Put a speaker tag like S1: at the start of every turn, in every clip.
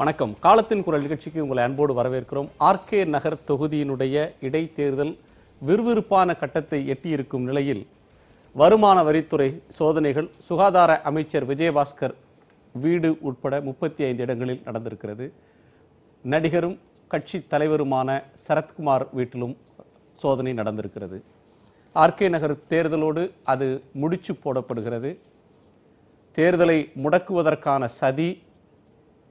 S1: வணக்கம். காலத்தின் குரல் நிகழ்ச்சிக்கு உங்களை அன்போடு வரவேற்கிறோம். ஆர்கே நகர் தொகுதியினுடைய இடைத்தேர்தல் விறுவிறுப்பான கட்டத்தை எட்டியிருக்கும் நிலையில் வருமான வரித்துறை சோதனைகள் சுகாதார அமைச்சர் விஜயபாஸ்கர் வீடு உட்பட 35 இடங்களில் நடந்திருக்கிறது. நடிகரும் கட்சி தலைவருமான சரத்குமார் வீட்டிலும் சோதனை நடந்திருக்கிறது. ஆர்கே நகர் தேர்தலோடு அது முடிச்சு போடப்படுகிறது. தேர்தலை முடக்குவதற்கான சதி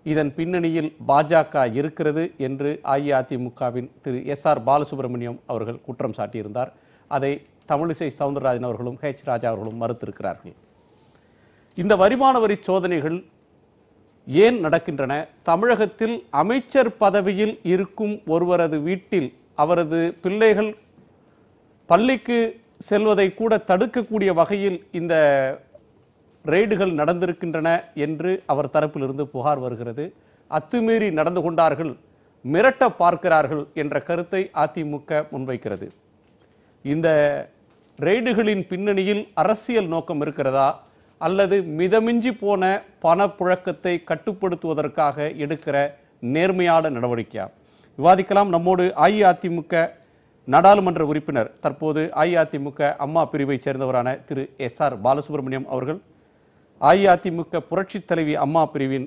S1: இதன் பின்னணியில் பாஜக இருக்கிறது என்று அஇஅதிமுகவின் திரு எஸ்.ஆர். பாலசுப்ரமணியம் அவர்கள் குற்றம் சாட்டியிருந்தார். அதை தமிழிசை சவுந்தரராஜன் அவர்களும் ஹெச். ராஜா அவர்களும் மறுத்திருக்கிறார்கள். இந்த வருமான வரி சோதனைகள் ஏன் நடக்கின்றன? தமிழகத்தில் அமைச்சர் பதவியில் இருக்கும் ஒருவரது வீட்டில் அவரது பிள்ளைகள் பள்ளிக்கு செல்வதை கூட தடுக்கக்கூடிய வகையில் இந்த ரெய்டுகள் நடந்திருக்கின்றன என்று அவர் தரப்பிலிருந்து புகார் வருகிறது. அத்துமீறி நடந்து கொண்டார்கள், மிரட்ட பார்க்கிறார்கள் என்ற கருத்தை அதிமுக முன்வைக்கிறது. இந்த ரெய்டுகளின் பின்னணியில் அரசியல் நோக்கம் இருக்கிறதா அல்லது மிதமிஞ்சி போன பணப்புழக்கத்தை கட்டுப்படுத்துவதற்காக எடுக்கிற நேர்மையான நடவடிக்கையா? விவாதிக்கலாம். நம்மோடு அஇஅதிமுக நாடாளுமன்ற உறுப்பினர், தற்போது அஇஅதிமுக அம்மா பிரிவை சேர்ந்தவரான திரு எஸ்.ஆர். பாலசுப்ரமணியம் அவர்கள், அஇஅதிமுக புரட்சி தலைவி அம்மா பிரிவின்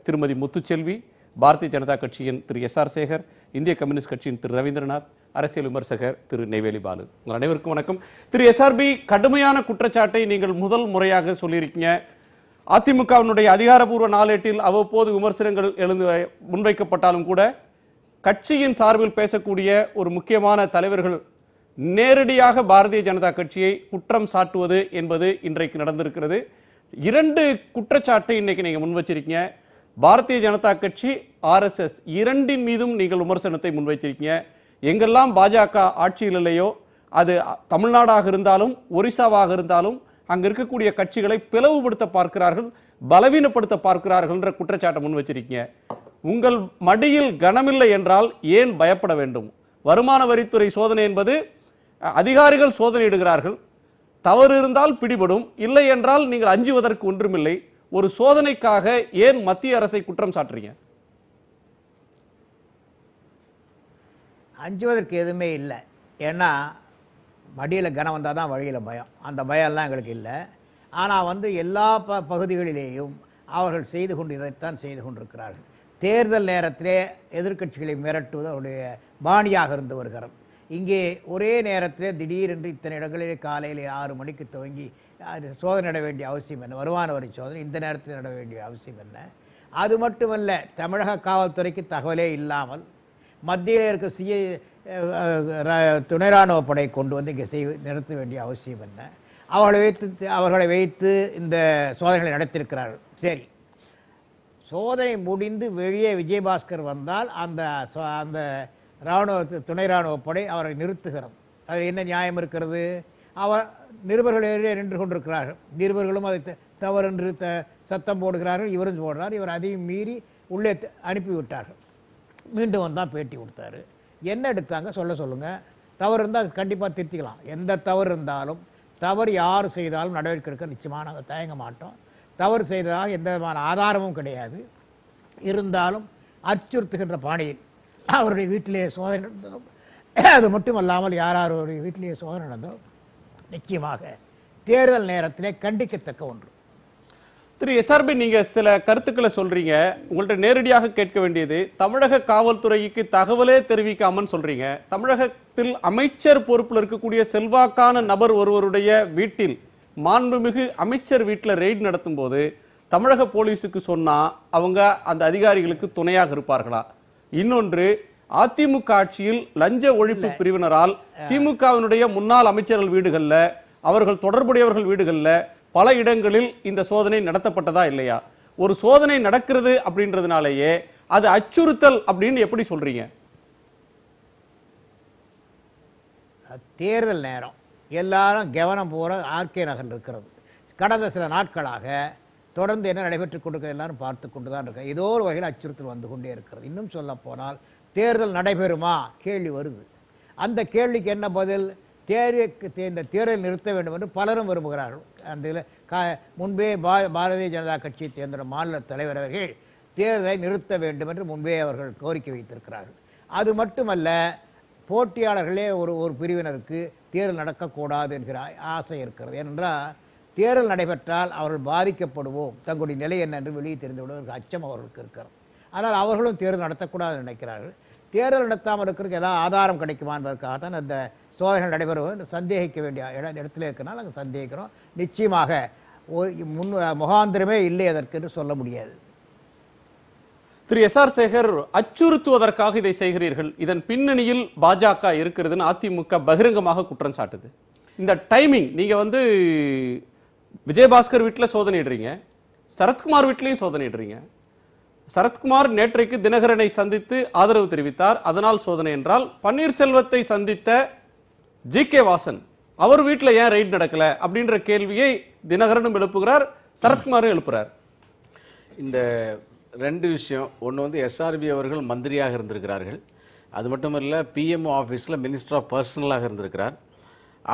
S1: திருமதி முத்துச்செல்வி, பாரதிய ஜனதா கட்சியின் திரு எஸ்.ஆர். சேகர், இந்திய கம்யூனிஸ்ட் கட்சியின் திரு ரவீந்திரநாத், அரசியல் விமர்சகர் திரு நெய்வேலி பாலு. உங்கள் அனைவருக்கும் வணக்கம். திரு எஸ்.ஆர்.பி, கடுமையான குற்றச்சாட்டை நீங்கள் முதல் முறையாக சொல்லியிருக்கீங்க. அதிமுகவினுடைய அதிகாரப்பூர்வ நாளேட்டில் அவ்வப்போது விமர்சனங்கள் முன்வைக்கப்பட்டாலும் கூட கட்சியின் சார்பில் பேசக்கூடிய ஒரு முக்கியமான தலைவர்கள் நேரடியாக பாரதிய ஜனதா கட்சியை குற்றம் சாட்டுவது என்பது இன்றைக்கு நடந்திருக்கிறது. 2 குற்றச்சாட்டை இன்னைக்கு நீங்க முன் வச்சிருக்கீங்க. பாரதிய ஜனதா கட்சி, RSS இரண்டின் மீதும் நீங்கள் விமர்சனத்தை முன்வைச்சிருக்கீங்க. எங்கெல்லாம் பாஜக ஆட்சியில் இல்லையோ, அது தமிழ்நாடாக இருந்தாலும் ஒரிசாவாக இருந்தாலும், அங்க இருக்கக்கூடிய கட்சிகளை பிளவுபடுத்த பார்க்கிறார்கள், பலவீனப்படுத்த பார்க்கிறார்கள் என்ற குற்றச்சாட்டை முன் வச்சிருக்கீங்க. உங்கள் மடியில் கனமில்லை என்றால் ஏன் பயப்பட வேண்டும்? வருமான வரித்துறை சோதனை என்பது அதிகாரிகள் சோதனையிடுகிறார்கள். தவறு இருந்தால் பிடிபடும், இல்லை என்றால் நீங்கள் அஞ்சுவதற்கு ஒன்றுமில்லை. ஒரு சோதனைக்காக ஏன் மத்திய அரசை குற்றம் சாட்டுறீங்க?
S2: அஞ்சுவதற்கு எதுவுமே இல்லை. ஏன்னா மடியில் கனம் வந்தால் தான் வழியில் பயம். அந்த பயம்லாம் எங்களுக்கு இல்லை. ஆனால் எல்லா பகுதிகளிலேயும் அவர்கள் செய்து கொண்டு இதைத்தான் செய்து கொண்டிருக்கிறார்கள். தேர்தல் நேரத்திலே எதிர்க்கட்சிகளை மிரட்டுவது அவருடைய பாணியாக இருந்து வருகிறது. இங்கே ஒரே நேரத்திலே திடீரென்று இத்தனை இடங்களிலே காலையில் 6 மணிக்கு துவங்கி சோதனை நட வேண்டிய அவசியம் என்ன? வருமான வரி சோதனை இந்த நேரத்தில் நட வேண்டிய அவசியம் என்ன? அது மட்டுமல்ல, தமிழக காவல்துறைக்கு தகவலே இல்லாமல் மத்தியில் இருக்க துணை ராணுவ படை கொண்டு வந்து இங்கே நடத்த வேண்டிய அவசியம் என்ன? அவர்களை வைத்து இந்த சோதனைகளை நடத்தியிருக்கிறார்கள். சரி, சோதனை முடிந்து வெளியே விஜயபாஸ்கர் வந்தால் அந்த துணை ராணுவ படை அவரை நிறுத்துகிறது. அதில் என்ன நியாயம் இருக்கிறது? நிருபர்கள் நின்று கொண்டிருக்கிறார்கள். நிருபர்களும் அதை தவறு என்று சத்தம் போடுகிறார்கள். இவரும் போடுறார். இவர் அதையும் மீறி உள்ளே அனுப்பிவிட்டார்கள். மீண்டும் வந்தால் பேட்டி கொடுத்தாரு. என்ன எடுத்தாங்க சொல்லுங்க. தவறு இருந்தால் கண்டிப்பாக திருத்திக்கலாம். எந்த தவறு இருந்தாலும், தவறு யார் செய்தாலும் நடவடிக்கை எடுக்க நிச்சயமாக நாங்கள் தயங்க மாட்டோம். தவறு செய்ததாக எந்த விதமான ஆதாரமும் கிடையாது. இருந்தாலும் அச்சுறுத்துகின்ற பாணியில் அவருடைய வீட்டிலேயே சோதனை நடந்ததும், அது மட்டுமல்லாமல் யாருடைய வீட்டிலேயே சோதனை நடந்ததும் நிச்சயமாக தேர்தல் நேரத்திலே கண்டிக்கத்தக்க ஒன்று.
S1: திரு எஸ்.ஆர்.பி, நீங்க சில கருத்துக்களை சொல்றீங்க. உங்கள்ட்ட நேரடியாக கேட்க வேண்டியது, தமிழக காவல்துறைக்கு தகவலே தெரிவிக்காமன்னு சொல்றீங்க. தமிழகத்தில் அமைச்சர் பொறுப்பில் இருக்கக்கூடிய செல்வாக்கான நபர் ஒருவருடைய வீட்டில், மாண்புமிகு அமைச்சர் வீட்டில் ரெய்டு நடத்தும் போது தமிழக போலீஸுக்கு சொன்னா அவங்க அந்த அதிகாரிகளுக்கு துணையாக இருப்பார்களா? இன்னொன்று, அதிமுக ஆட்சியில் லஞ்ச ஒழிப்பு பிரிவினரால் திமுகவினுடைய முன்னாள் அமைச்சர்கள் வீடுகள்ல, அவர்கள் தொடர்புடையவர்கள் வீடுகள்ல பல இடங்களில் இந்த சோதனை நடத்தப்பட்டதா இல்லையா? ஒரு சோதனை நடக்கிறது அப்படின்றதுனாலேயே அது அச்சுறுத்தல் அப்படின்னு எப்படி சொல்றீங்க?
S2: தேர்தல் நேரம் எல்லாரும் கவனம் போற ஆர்கே நகர் இருக்கிறது. கடந்த சில நாட்களாக தொடர்ந்து என்ன நடைபெற்றுக் கொண்டிருக்கிற எல்லாரும் பார்த்து கொண்டுதான் இருக்க. ஏதோ ஒரு வகையில் அச்சுறுத்தல் வந்து கொண்டே இருக்கிறது. இன்னும் சொல்ல போனால் தேர்தல் நடைபெறுமா கேள்வி வருது. அந்த கேள்விக்கு என்ன பதில்? இந்த தேர்தல் நிறுத்த வேண்டும் என்று பலரும் விரும்புகிறார்கள். அந்த முன்பே பாரதிய ஜனதா கட்சியைச் சேர்ந்த மாநில தலைவர் அவர்கள் தேர்தலை நிறுத்த வேண்டும் என்று முன்பே அவர்கள் கோரிக்கை வைத்திருக்கிறார்கள். அது மட்டுமல்ல, போட்டியாளர்களே ஒரு பிரிவினருக்கு தேர்தல் நடக்கக்கூடாது என்கிற ஆசை இருக்கிறது. ஏனென்றால் தேர்தல் நடைபெற்றால் அவர்கள் பாதிக்கப்படுவோம், தங்களுடைய நிலை என்ன என்று வெளியே தெரிந்து விடுவதற்கு அச்சம் அவர்களுக்கு இருக்கிறது. ஆனால் அவர்களும் தேர்தல் நடத்தக்கூடாது நினைக்கிறார்கள். தேர்தல் நடத்தாமல் இருக்கிறதுக்கு ஏதாவது ஆதாரம் கிடைக்குமா என்பதற்காக தான் அந்த சோதனைகள் நடைபெறுவது சந்தேகிக்க வேண்டிய இடத்துல இருக்கிறனால நாங்கள் சந்தேகிக்கிறோம். நிச்சயமாக முகாந்திரமே இல்லை அதற்கு என்று சொல்ல முடியாது.
S1: திரு எஸ்.ஆர். சேகர், அச்சுறுத்துவதற்காக இதை செய்கிறீர்கள், இதன் பின்னணியில் பாஜக இருக்கிறதுன்னு அதிமுக பகிரங்கமாக குற்றம் சாட்டுது. இந்த டைமிங், நீங்க விஜயபாஸ்கர் வீட்டில் சோதனையிடுறீங்க, சரத்குமார் வீட்டிலையும் சோதனையிடுறீங்க. சரத்குமார் நேற்றைக்கு தினகரனை சந்தித்து ஆதரவு தெரிவித்தார், அதனால் சோதனை என்றால் பன்னீர்செல்வத்தை சந்தித்த ஜி.கே. வாசன் அவர் வீட்டில் ஏன் ரைட் நடக்கல அப்படின்ற கேள்வியை தினகரனும் எழுப்புகிறார், சரத்குமாரும் எழுப்புறார்.
S3: இந்த ரெண்டு விஷயம், ஒன்று எஸ்ஆர்பி அவர்கள் மந்திரியாக இருந்திருக்கிறார்கள், அது மட்டும் இல்லை பிஎம்ஓ ஆஃபீஸில் மினிஸ்டர் ஆஃப் பர்சனலாக இருந்திருக்கிறார்.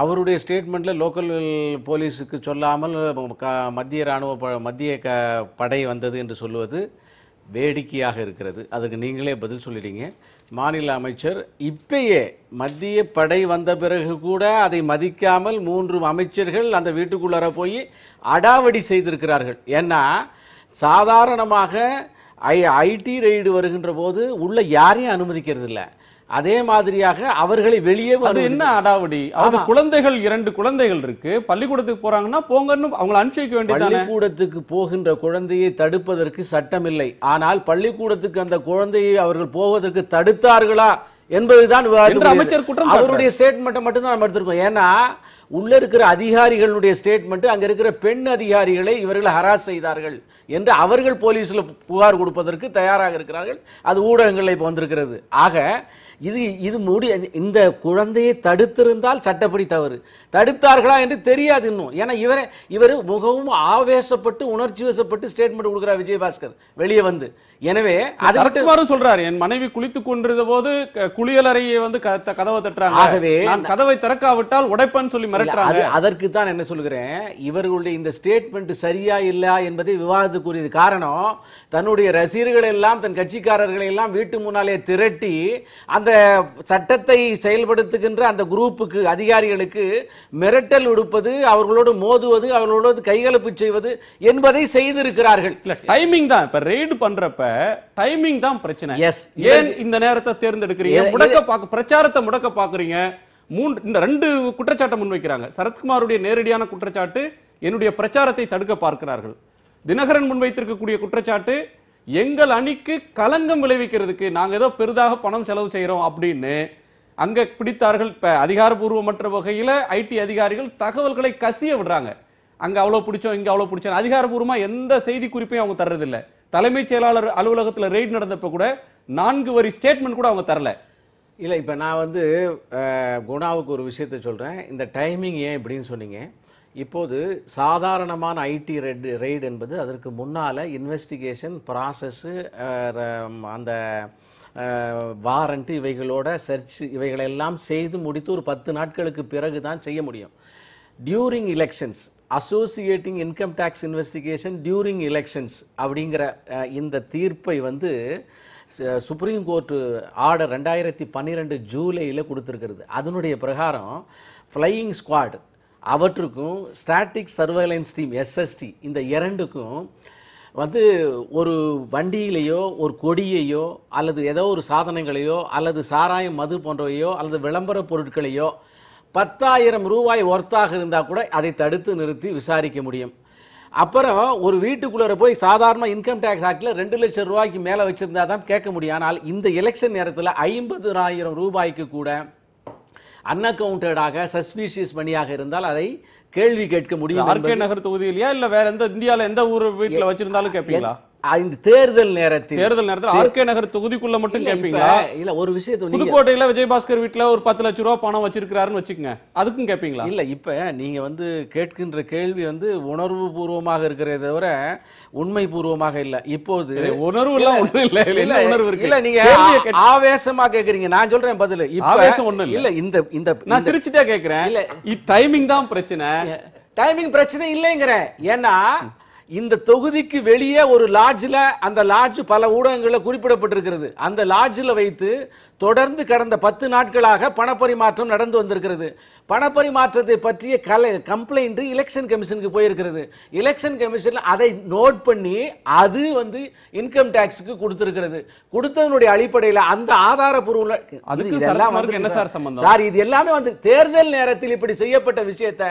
S3: அவருடைய ஸ்டேட்மெண்ட்டில் லோக்கல் போலீஸுக்கு சொல்லாமல் மத்திய மத்திய படை வந்தது என்று சொல்லுவது வேடிக்கையாக இருக்கிறது. அதுக்கு நீங்களே பதில் சொல்லிட்டீங்க. மாநில அமைச்சர் இப்பயே மத்திய படை வந்த பிறகு கூட அதை மதிக்காமல் 3 அமைச்சர்கள் அந்த வீட்டுக்குள்ளார போய் அடாவடி செய்திருக்கிறார்கள். ஏன்னா சாதாரணமாக ஐடி ரெய்டு வருகின்ற போது உள்ள யாரையும் அனுமதிக்கிறது இல்லை. அதே மாதிரியாக அவர்களை வெளியே
S1: அது என்ன அடாவடி? அவங்க குழந்தைகள் 2 குழந்தைகள் இருக்கு, பள்ளிக்கூடத்துக்கு போறாங்கன்னா போங்கன்னு அவங்களை அனுப்பிச்சு வைக்க வேண்டியது.
S3: பள்ளிக்கூடத்துக்கு போகின்ற குழந்தையை தடுப்பதற்கு சட்டம் இல்லை. ஆனால் பள்ளிக்கூடத்துக்கு அந்த குழந்தையை அவர்கள் போவதற்கு தடுத்தார்களா என்பதுதான்
S1: அமைச்சர் குற்றம்.
S3: அவருடைய ஸ்டேட்மெண்ட்டை மட்டும்தான் நம்ம எடுத்திருக்கோம். ஏன்னா உள்ள இருக்கிற அதிகாரிகளுடைய ஸ்டேட்மெண்ட், அங்க இருக்கிற பெண் அதிகாரிகளை இவர்கள் ஹராஸ் செய்தார்கள் என்று அவர்கள் போலீஸ்ல புகார் கொடுப்பதற்கு தயாராக இருக்கிறார்கள். அது ஊடகங்களில் இப்போ வந்திருக்கிறது. ஆக இது இந்த குழந்தையை தடுத்திருந்தால் சட்டப்படி தவறு, தடுத்தார்களா என்று தெரியாது இன்னும். ஏன்னா இவர் மிகவும் ஆவேசப்பட்டு உணர்ச்சி வசப்பட்டு ஸ்டேட்மெண்ட் கொடுக்கிறார் விஜயபாஸ்கர் வெளியே வந்து. எனவே
S1: சரத்குமாரும் சொல்றாரு, என் மனைவி குளித்துக் கொண்டிருந்த போது குளியலறையை கதவை தட்டுறாங்க, ஆகவே நான் கதவை திறக்காவிட்டால் உடைப்பேன்னு சொல்லி மிரட்டுறாங்க.
S3: அதற்கு தான் என்ன சொல்கிறேன், இவர்களுடைய இந்த ஸ்டேட்மெண்ட் சரியா இல்ல என்பதை விவாதத்துக்குரியது. காரணம், தன்னுடைய ரசிகர்கள் எல்லாம் தன் கட்சிக்காரர்களை எல்லாம் வீட்டு முன்னாலே திரட்டி அந்த சட்டத்தை செயல்படுத்துகின்ற அந்த குரூப்புக்கு அதிகாரிகளுக்கு மிரட்டல் விடுப்பது, அவர்களோடு மோதுவது, அவர்களோடு கைகலப்பு செய்வது என்பதை செய்திருக்கிறார்கள்.
S1: டைமிங் தான் இப்ப ரெய்டு பண்றப்ப டைமிங் தான் பிரச்சனை. ஏன் இந்த நேரத்தை தேர்ந்தெடுக்கிறீங்க? பிரச்சாரத்தை முடக்க பாக்குறீங்க. இந்த 2 குற்றச்சாட்டை முன்வைக்கிறாங்க. சரத்குமாருடைய நேரடியான குற்றச்சாட்டு, என்னுடைய பிரச்சாரத்தை தடுக்க பார்க்கிறார்கள். தினகரன் முன்வைத்திருக்கக்கூடிய குற்றச்சாட்டு, எங்கள் அணிக்கு களங்கம் விளைவிக்கிறதுக்கு நாங்க ஏதோ பெரிதாக பணம் செலவு செய்யறோம் அப்படின்னு அங்க பிடித்தார்கள். இப்ப அதிகாரப்பூர்வமற்ற வகையில ஐடி அதிகாரிகள் தகவல்களை கசிய விடுறாங்க. அங்க அவ்வளவு பிடிச்சோம், இங்க அவ்வளவு பிடிச்சோம். அதிகாரப்பூர்வமா எந்த செய்தி குறிப்பையும் அவங்க தர்றதில்லை. தலைமைச் செயலாளர் அலுவலகத்தில் ரெய்ட் நடந்தப்ப கூட 4 வரி ஸ்டேட்மெண்ட் கூட அவங்க தரல.
S3: இல்லை, இப்போ நான் குணாவுக்கு ஒரு விஷயத்தை சொல்கிறேன். இந்த டைமிங் ஏன் இப்படின்னு சொன்னீங்க. இப்போது சாதாரணமான ஐடி ரெய்டு என்பது அதற்கு முன்னால் இன்வெஸ்டிகேஷன் ப்ராசஸ்ஸு, அந்த வாரண்ட், இவைகளோட சர்ச், இவைகளெல்லாம் செய்து முடித்து ஒரு 10 நாட்களுக்கு பிறகு தான் செய்ய முடியும். During elections, associating income tax investigation during elections அப்படிங்கிற இந்த தீர்ப்பை சுப்ரீம் கோர்ட்டு ஆர்டர் 2012 ஜூலையில் கொடுத்துருக்கிறது. அதனுடைய பிரகாரம் ஃப்ளையிங் ஸ்குவாட் அவற்றுக்கும் ஸ்டாட்டிக் சர்வைலன்ஸ் டீம் எஸ்எஸ்டி இந்த 2க்கும் ஒரு வண்டியிலேயோ ஒரு கொடியையோ அல்லது ஏதோ ஒரு சாதனங்களையோ அல்லது சாராயம், மது போன்றவையோ அல்லது விளம்பர பொருட்களையோ 10,000 ரூபாய் ஒர்த்தாக இருந்தால் கூட அதை தடுத்து நிறுத்தி விசாரிக்க முடியும். அப்புறம் ஒரு வீட்டுக்குள்ளே போய் சாதாரண இன்கம் டேக்ஸ் ஆக்டில் 2 லட்சம் ரூபாய்க்கு மேலே வச்சிருந்தா தான் கேட்க முடியும். ஆனால் இந்த எலெக்ஷன் நேரத்தில் 50,000 ரூபாய்க்கு கூட அன்அக்கவுண்டடாக சஸ்பீஷியஸ் மணியாக இருந்தால் அதை கேள்வி கேட்க முடியும்.
S1: ஆர்கே நகர் தொகுதியிலயா இல்ல வேற எந்த இந்தியாவில் எந்த ஊர் வீட்டில் வச்சிருந்தாலும் கேட்பீங்களா?
S3: இந்த தேர்தல் நேரத்தில்
S1: ஆர்கே நகர் தொகுதிக்குள்ள மட்டும் கேட்பீங்களா?
S3: இல்ல, ஒரு விஷயத்தை
S1: புதுக்கோட்டையில விஜயபாஸ்கர் வீட்டுல ஒரு 10 லட்சம் ரூபாய் பணம் வச்சிருக்காருன்னு வச்சுக்கோங்க, அதுக்கும் கேட்பீங்களா?
S3: இல்ல, இப்ப நீங்க கேட்கின்ற கேள்வி உணர்வு பூர்வமாக இருக்கிறத தவிர உண்மை பூர்வமாக இல்ல. இப்போது
S1: உணர்வு எல்லாம் ஒண்ணு இல்ல, உணர்வு இருக்கு.
S3: இல்ல, நீங்க ஆவேசமா கேக்குறீங்க. நான் சொல்றேன் பதில்.
S1: ஆவேசம் ஒண்ணு இல்ல.
S3: இந்த
S1: நான் சிரிச்சுட்டே கேக்குறேன். டைமிங் தான் பிரச்சனை.
S3: டைமிங் பிரச்சனை இல்லைங்கிற. ஏன்னா இந்த தொகுதிக்கு வெளியே ஒரு லாட்ஜில், அந்த லாட்ஜ் பல ஊடகங்களில் குறிப்பிடப்பட்டிருக்கிறது, அந்த லாட்ஜில் வைத்து தொடர்ந்து கடந்த 10 நாட்களாக பணப்பரிமாற்றம் நடந்து வந்திருக்கிறது. பணப்பரிமாற்றத்தை பற்றிய கம்ப்ளைண்ட் எலெக்ஷன் கமிஷனுக்கு போயிருக்கிறது. எலெக்ஷன் கமிஷன் அதை நோட் பண்ணி அது வந்து இன்கம் டாக்ஸுக்கு கொடுத்திருக்கிறது. கொடுத்ததனுடைய அடிப்படையில் அந்த ஆதாரபூர்வ
S1: என்ன சார் சம்பந்தம்?
S3: சார், இது எல்லாமே வந்து தேர்தல் நேரத்தில் இப்படி செய்யப்பட்ட விஷயத்தை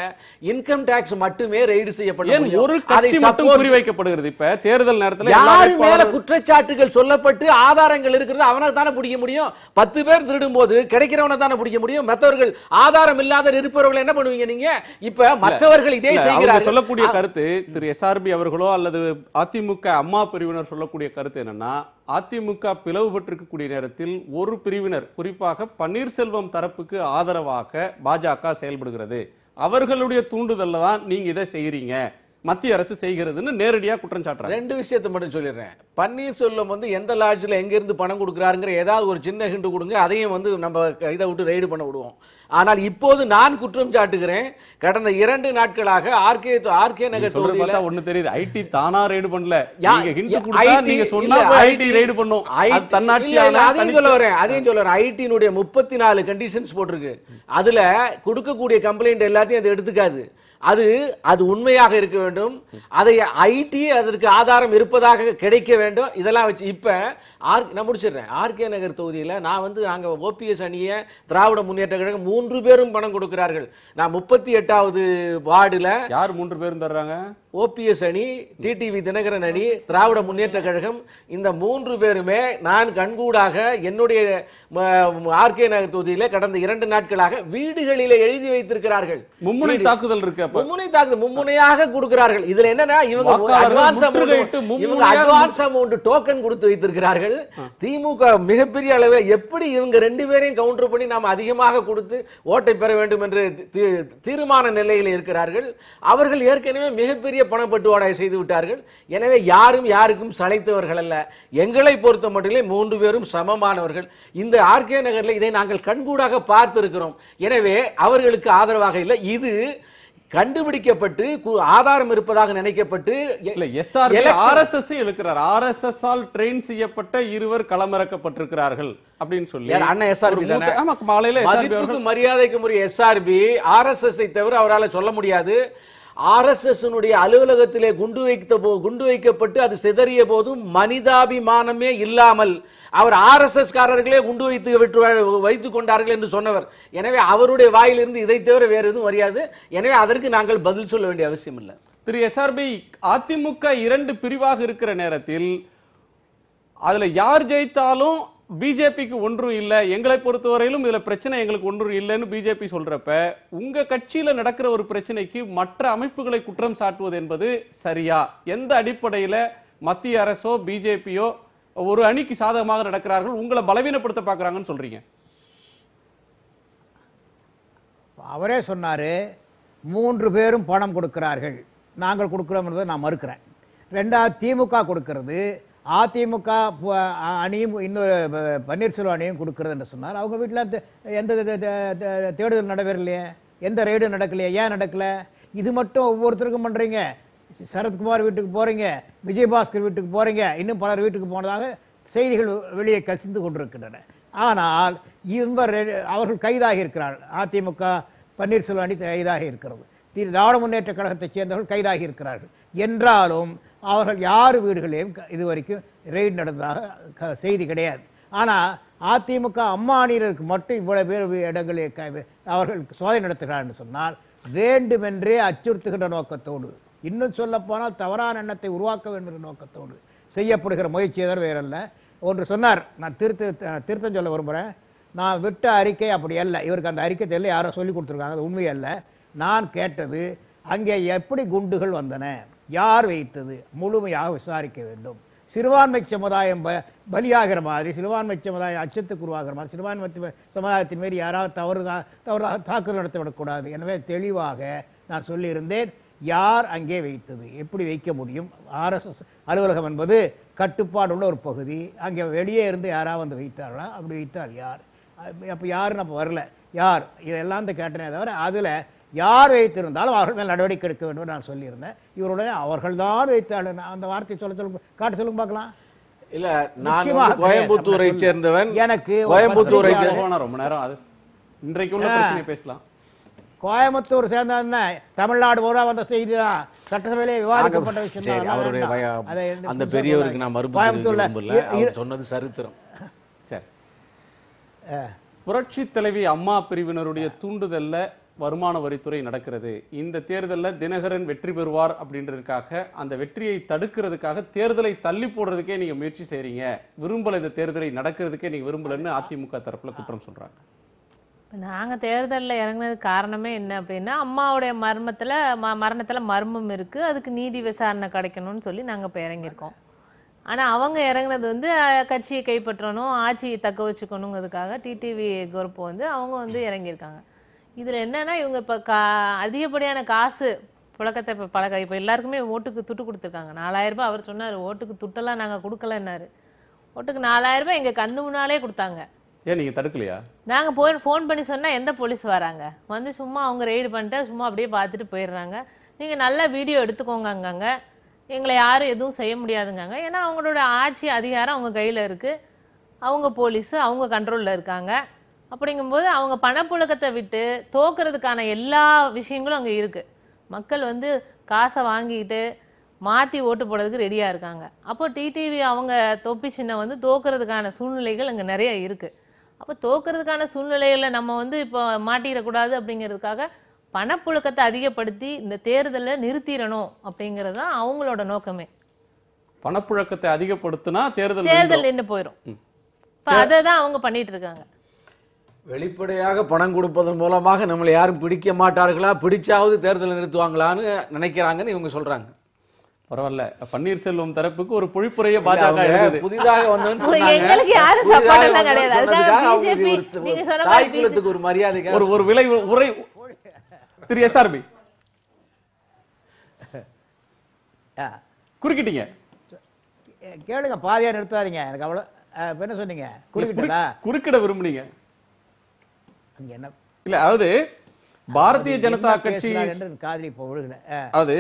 S3: இன்கம் டாக்ஸ் மட்டுமே ரெய்டு செய்யப்படும்.
S1: ஒரு கட்சி மட்டும் குறிவைக்கப்படுகிறது. இப்ப தேர்தல் நேரத்தில்
S3: யாரு மேல குற்றச்சாட்டுகள் சொல்லப்பட்டு ஆதாரங்கள் இருக்கிறது அவனை தானே பிடிக்க முடியும். 10 பேர் திருடும் போது கிடைக்கிறவனை தானே பிடிக்க முடியும். மற்றவர்கள் ஆதாரம் இல்லாத இருப்பவர்கள் என்ன பண்ணுவீங்க நீங்க? இப்ப மற்றவர்கள் இதே செய்கிறார்கள்.
S1: சொல்லக்கூடிய கருத்து திரு எஸ்ஆர்பி அவர்களோ அல்லது அதிமுக அம்மா பிரிவினர் சொல்லக்கூடிய கருத்து என்னன்னா, அதிமுக பிளவுபட்டிருக்கக்கூடிய நேரத்தில் ஒரு பிரிவினர், குறிப்பாக பன்னீர்செல்வம் தரப்புக்கு ஆதரவாக பாஜக செயல்படுகிறது, அவர்களுடைய தூண்டுதல்ல தான் நீங்க இதை செய்யறீங்க, மத்திய அரசு செய்கிறதுன்னு நேரடியா குற்றம் சாட்டுறாங்க.
S3: 2 விஷயத்தை மட்டும் சொல்லிடுறேன். பன்னீர்செல்வம் வந்து எந்த லாட்ஜில் எங்க இருந்து பணம் கொடுக்குறாருங்கிற ஏதாவது ஒரு சின்ன ஹிண்ட் கொடுங்க, அதையும் வந்து நம்ம இதை விட்டு ரைடு பண்ண விடுவோம். ஆனால் இப்போது நான் குற்றம் சாட்டுகிறேன், கடந்த 2 நாட்களாக ஆர்கே நகர் தொகுதியில
S1: ஒண்ணு தெரியுது, ஐடி தானா ரைடு பண்ணல, நீங்க ஹிண்ட் கொடுத்தா நீங்க சொன்னா ஐடி ரைடு பண்ணும், தன்னாட்சியான.
S3: அதையும் சொல்ல வரேன். ஐடினுடைய 34 கண்டிஷன்ஸ் போட்டிருக்கு. அதுல கொடுக்கக்கூடிய கம்ப்ளைண்ட் எல்லாத்தையும் அது எடுத்துக்காது. அது உண்மையாக இருக்க வேண்டும். அதை ஐடி அதற்கு ஆதாரம் இருப்பதாக கிடைக்க வேண்டும். இதெல்லாம் வச்சு இப்ப நான் முடிச்சிடுறேன். ஆர்கே நகர் தொகுதியில் நான் வந்து அங்க ஓபிஎஸ் அணிய திராவிட முன்னேற்ற கழகம் 3 பேரும் பணம் கொடுக்கிறார்கள். நான் 38வது வார்டுல
S1: யார் 3 பேரும் தர்றாங்க?
S3: ஓபிஎஸ் அணி, டிடிவி தினகரன் அணி, திராவிட முன்னேற்ற கழகம். இந்த 3 பேருமே நான் கண்கூடாக என்னுடைய ஆர்கே நகர் தொகுதியில் கடந்த 2 நாட்களாக வீடுகளிலே எழுதி வைத்திருக்கிறார்கள்.
S1: மும்முனை தாக்குதல் இருக்கு.
S3: மும்முனையாக கொடுக்கிறார்கள். இதுல என்னன்னா இவங்க அட்வான்ஸ் அமௌண்ட் டோக்கன் கொடுத்து வைத்திருக்கிறார்கள். திமுக மிகப்பெரிய அளவில் எப்படி இவங்க 2 பேரையும் கவுண்டர் பண்ணி நாம் அதிகமாக கொடுத்து ஓட்டை பெற வேண்டும் என்று தீர்மான நிலையில் இருக்கிறார்கள். அவர்கள் ஏற்கனவே மிகப்பெரிய பணப்பட்டுவாடை செய்து விட்டார்கள். எனவே யாரும் யாருக்கும் சளைத்தவர்கள் அல்ல. எங்களை பொறுத்த மட்டிலே 3 பேரும் சமமானவர்கள். இந்த ஆர்கே நகரில் இதை நாங்கள் கண்கூடாக பார்த்திருக்கிறோம். எனவே அவர்களுக்கு ஆதரவாக இல்லை. இது கண்டுபிடிக்கப்பட்டு ஆதாரம் இருப்பதாக நினைக்கப்பட்டு
S1: ஆர்எஸ்எஸ் இருக்கிறார். ஆர்எஸ்எஸ் ஆல் ட்ரெயின் செய்யப்பட்ட 2 களமிறக்கப்பட்டிருக்கிறார்கள் அப்படின்னு சொல்லி
S3: அண்ணா எஸ்ஆர்பி மரியாதைக்கு முறைய எஸ்ஆர்பி ஆர்எஸ்எஸ் தவிர அவரால் சொல்ல முடியாது. ஆர்எஸ்எஸ் அலுவலகத்திலே குண்டு வைக்கப்பட்டு அது சிதறிய போதும் மனிதாபிமானமே இல்லாமல் அவர் ஆர்எஸ்எஸ் காரர்களே குண்டு வைத்துக் கொண்டார்கள் என்று சொன்னவர். எனவே அவருடைய வாயிலிருந்து இதை தவிர வேறு எதுவும் வராது. எனவே அதற்கு நாங்கள் பதில் சொல்ல வேண்டிய அவசியம் இல்லை.
S1: திரு எஸ்ஆர்பி, அதிமுக 2 பிரிவாக இருக்கிற நேரத்தில் அதுல யார் ஜெயித்தாலும் பிஜேபிக்கு ஒன்றும் இல்லை, எங்களை பொறுத்தவரையிலும் இதுல பிரச்சனை எங்களுக்கு ஒன்றும் இல்லைன்னு பிஜேபி சொல்றப்ப, உங்க கட்சியில நடக்கிற ஒரு பிரச்சனைக்கு மற்ற அமைப்புகளை குற்றம் சாட்டுவது என்பது சரியா? எந்த அடிப்படையில மத்திய அரசோ பிஜேபியோ ஒரு அணிக்கு சாதகமாக நடக்கிறார்கள், உங்களை பலவீனப்படுத்த பார்க்கறாங்கன்னு சொல்றீங்க?
S2: அவரே சொன்னாரு 3 பேரும் பணம் கொடுக்கிறார்கள், நாங்கள் கொடுக்கிறோம் என்பதை நான் மறுக்கிறேன். 2வது திமுக கொடுக்கிறது, அதிமுக அணியும் இன்னொரு பன்னீர்செல்வம் அணியும் கொடுக்கிறது என்று சொன்னார். அவங்க வீட்டில் எந்த தேடுதல் நடைபெறலையே, எந்த ரெய்டும் நடக்கலையே. ஏன் நடக்கல? இது மட்டும் ஒவ்வொருத்தருக்கும் பண்றீங்க. சரத்குமார் வீட்டுக்கு போறீங்க, விஜயபாஸ்கர் வீட்டுக்கு போறீங்க, இன்னும் பலர் வீட்டுக்கு போனதாக செய்திகள் வெளியே கசிந்து கொண்டிருக்கின்றன. ஆனால் அவர்கள் கைதாகி இருக்கிறார்கள். அதிமுக பன்னீர்செல்வம் அணி கைதாகி இருக்கிறது, திராவிட முன்னேற்ற கழகத்தைச் சேர்ந்தவர்கள் கைதாகி இருக்கிறார்கள். என்றாலும் அவர்கள் யார் வீடுகளையும் இதுவரைக்கும் ரெய்டு நடந்ததாக செய்தி கிடையாது. ஆனால் அதிமுக அம்மா அணியினருக்கு மட்டும் இவ்வளவு பேர் இடங்களில் அவர்கள் சோதனை நடத்துகிறார்கள் சொன்னால் வேண்டுமென்றே அச்சுறுத்துகின்ற நோக்கத்தோடு, இன்னும் சொல்ல போனால் தவறான எண்ணத்தை உருவாக்க வேண்டும் என்ற நோக்கத்தோடு செய்யப்படுகிற முயற்சி எதர் வேறல்ல. ஒன்று சொன்னார், நான் திருத்தம் சொல்ல விரும்புகிறேன். நான் விட்ட அறிக்கை அப்படி அல்ல, இவருக்கு அந்த அறிக்கை தெரியல, யாரோ சொல்லி கொடுத்துருக்காங்க, அது உண்மை அல்ல. நான் கேட்டது அங்கே எப்படி குண்டுகள் வந்தன, யார் வைத்தது, முழுமையாக விசாரிக்க வேண்டும். சிறுபான்மை சமுதாயம் பலியாகிற மாதிரி, சிறுபான்மை சமுதாயம் அச்சத்துக்கு உருவாகிற மாதிரி, சிறுபான்மை சமுதாயத்தின் மீது யாராவது தவறாக தாக்குதல் நடத்திவிடக்கூடாது. எனவே தெளிவாக நான் சொல்லியிருந்தேன், யார் அங்கே வைத்தது, எப்படி வைக்க முடியும். ஆர்எஸ்எஸ் அலுவலகம் என்பது கட்டுப்பாடு உள்ள ஒரு பகுதி, அங்கே வெளியே இருந்து யாராவது வந்து வைத்தார்களா, அப்படி வைத்தால் யார், அப்போ யாருன்னு அப்போ வரல, யார், இதெல்லாம் தான் கேட்டனே தவிர அதில் யார் வைத்திருந்தாலும் அவர்கள் மேல் நடவடிக்கை எடுக்க வேண்டும் நான் சொல்லியிருந்தேன். இவருடைய அவர்கள் தான் வைத்தாள் அந்த வார்த்தையை சொல்லுங்க காட்டு சொல்லுங்க பார்க்கலாம்.
S3: இல்ல நான் கோயம்புத்தூரை சேர்ந்தவன்.
S2: எனக்கு
S3: கோயம்புத்தூரை
S1: ரொம்ப நேரம் அது இன்றைக்கு உள்ள பிரச்சனை பேசலாம்.
S2: கோயம்புத்தூர் சேர்ந்தவன் தமிழ்நாடு பூரா வந்த செய்தி தான், சட்டசபையிலே விவாதிக்கப்பட்ட விஷயம்.
S3: அந்த பெரியவருக்கு நான் மறுபடியும் சொன்னது சரித்திரம்.
S1: சரி, புரட்சி தலைவி அம்மா பிரிவினருடைய தூண்டுதல்ல வருமான வரித்துறை நடக்கிறது. இந்த தேர்தலில் தினகரன் வெற்றி பெறுவார் அப்படின்றதுக்காக, அந்த வெற்றியை தடுக்கிறதுக்காக தேர்தலை தள்ளி போடுறதுக்கே நீங்க முயற்சி செய்றீங்க, விரும்பல இந்த தேர்தலை நடக்கிறதுக்கே நீங்க விரும்பலன்னு அதிமுக தரப்புல குற்றம் சொல்றாங்க.
S4: நாங்கள் தேர்தலில் இறங்குனதுக்கு காரணமே என்ன அப்படின்னா, அம்மாவுடைய மரணத்தில் மர்மம் இருக்குது, அதுக்கு நீதி விசாரணை கிடைக்கணும்னு சொல்லி நாங்கள் இப்போ இறங்கியிருக்கோம். ஆனால் அவங்க இறங்குனது வந்து கட்சியை கைப்பற்றணும், ஆட்சியை தக்க வச்சுக்கணுங்கிறதுக்காக டிடிவி குரூப் வந்து அவங்க வந்து இறங்கியிருக்காங்க. இதில் என்னென்னா இவங்க இப்போ அதிகப்படியான காசு புழக்கத்தை இப்போ எல்லாருக்குமே ஓட்டுக்கு துட்டு கொடுத்துருக்காங்க. 4000 ரூபாய் அவர் சொன்னார், ஓட்டுக்கு துட்டெல்லாம் நாங்கள் கொடுக்கலன்னாரு. ஓட்டுக்கு 4000 ரூபாய் எங்கள் கண்ணு முன்னாலே கொடுத்தாங்க.
S1: ஏன் நீங்க தடுக்கலையா?
S4: நாங்க போய் ஃபோன் பண்ணி சொன்னா எந்த போலீஸ் வராங்க, வந்து சும்மா அவங்க ரெய்டு பண்ணிட்டு சும்மா அப்படியே பார்த்துட்டு போயிடுறாங்க. நீங்க நல்ல வீடியோ எடுத்துக்கோங்க அங்கங்க, எங்களை யாரும் எதுவும் செய்ய முடியாதுங்க. ஏன்னா அவங்களோட ஆட்சி அதிகாரம் அவங்க கையில இருக்கு, அவங்க போலீஸ் அவங்க கண்ட்ரோல்ல இருக்காங்க. அப்படிங்கும்போது அவங்க பணப்புழக்கத்தை விட்டு தோக்கிறதுக்கான எல்லா விஷயங்களும் அங்கே இருக்கு. மக்கள் வந்து காசை வாங்கிட்டு மாற்றி ஓட்டு போடுறதுக்கு ரெடியாக இருக்காங்க. அப்போ டிடிவி அவங்க தொப்பி சின்னம் வந்து தோக்கிறதுக்கான சூழ்நிலைகள் அங்கே நிறைய இருக்குது. அப்போ தோக்கிறதுக்கான சூழ்நிலைகளை நம்ம வந்து இப்போ மாட்டிடக்கூடாது அப்படிங்கிறதுக்காக பணப்புழக்கத்தை அதிகப்படுத்தி இந்த தேர்தலில் நிறுத்திடணும் அப்படிங்கிறது தான் அவங்களோட நோக்கமே.
S1: பணப்புழக்கத்தை அதிகப்படுத்தினா தேர்தல்
S4: நின்று போயிடும். இப்போ அதை தான் அவங்க பண்ணிட்டு இருக்காங்க.
S3: வெளிப்படையாக பணம் கொடுப்பதன் மூலமாக நம்மளை யாரும் பிடிக்க மாட்டார்களா, பிடிச்சாவது தேர்தலை நிறுத்துவாங்களான்னு நினைக்கிறாங்கன்னு இவங்க சொல்றாங்க.
S1: பரவாயில்ல, பன்னீர்செல்வம் தரப்புக்கு ஒரு பொழிப்புரையை பாஜக எழுதுது.
S3: புதிதாக வந்தவன் ஒரு மரியாதை
S1: ஒரு விலை உரை திரு எஸ்ஆர்பி குறுக்கிட்டீங்க.
S2: கேளுங்க, பாதியா நிறுத்தாதீங்க. எனக்கு அவ்வளவு என்ன சொன்னீங்க?
S1: குறுக்கிட விரும்புனீங்க
S2: என்ன
S1: இல்ல? அதாவது பாரதிய ஜனதா கட்சி
S2: காதலி போடுங்க.
S1: அது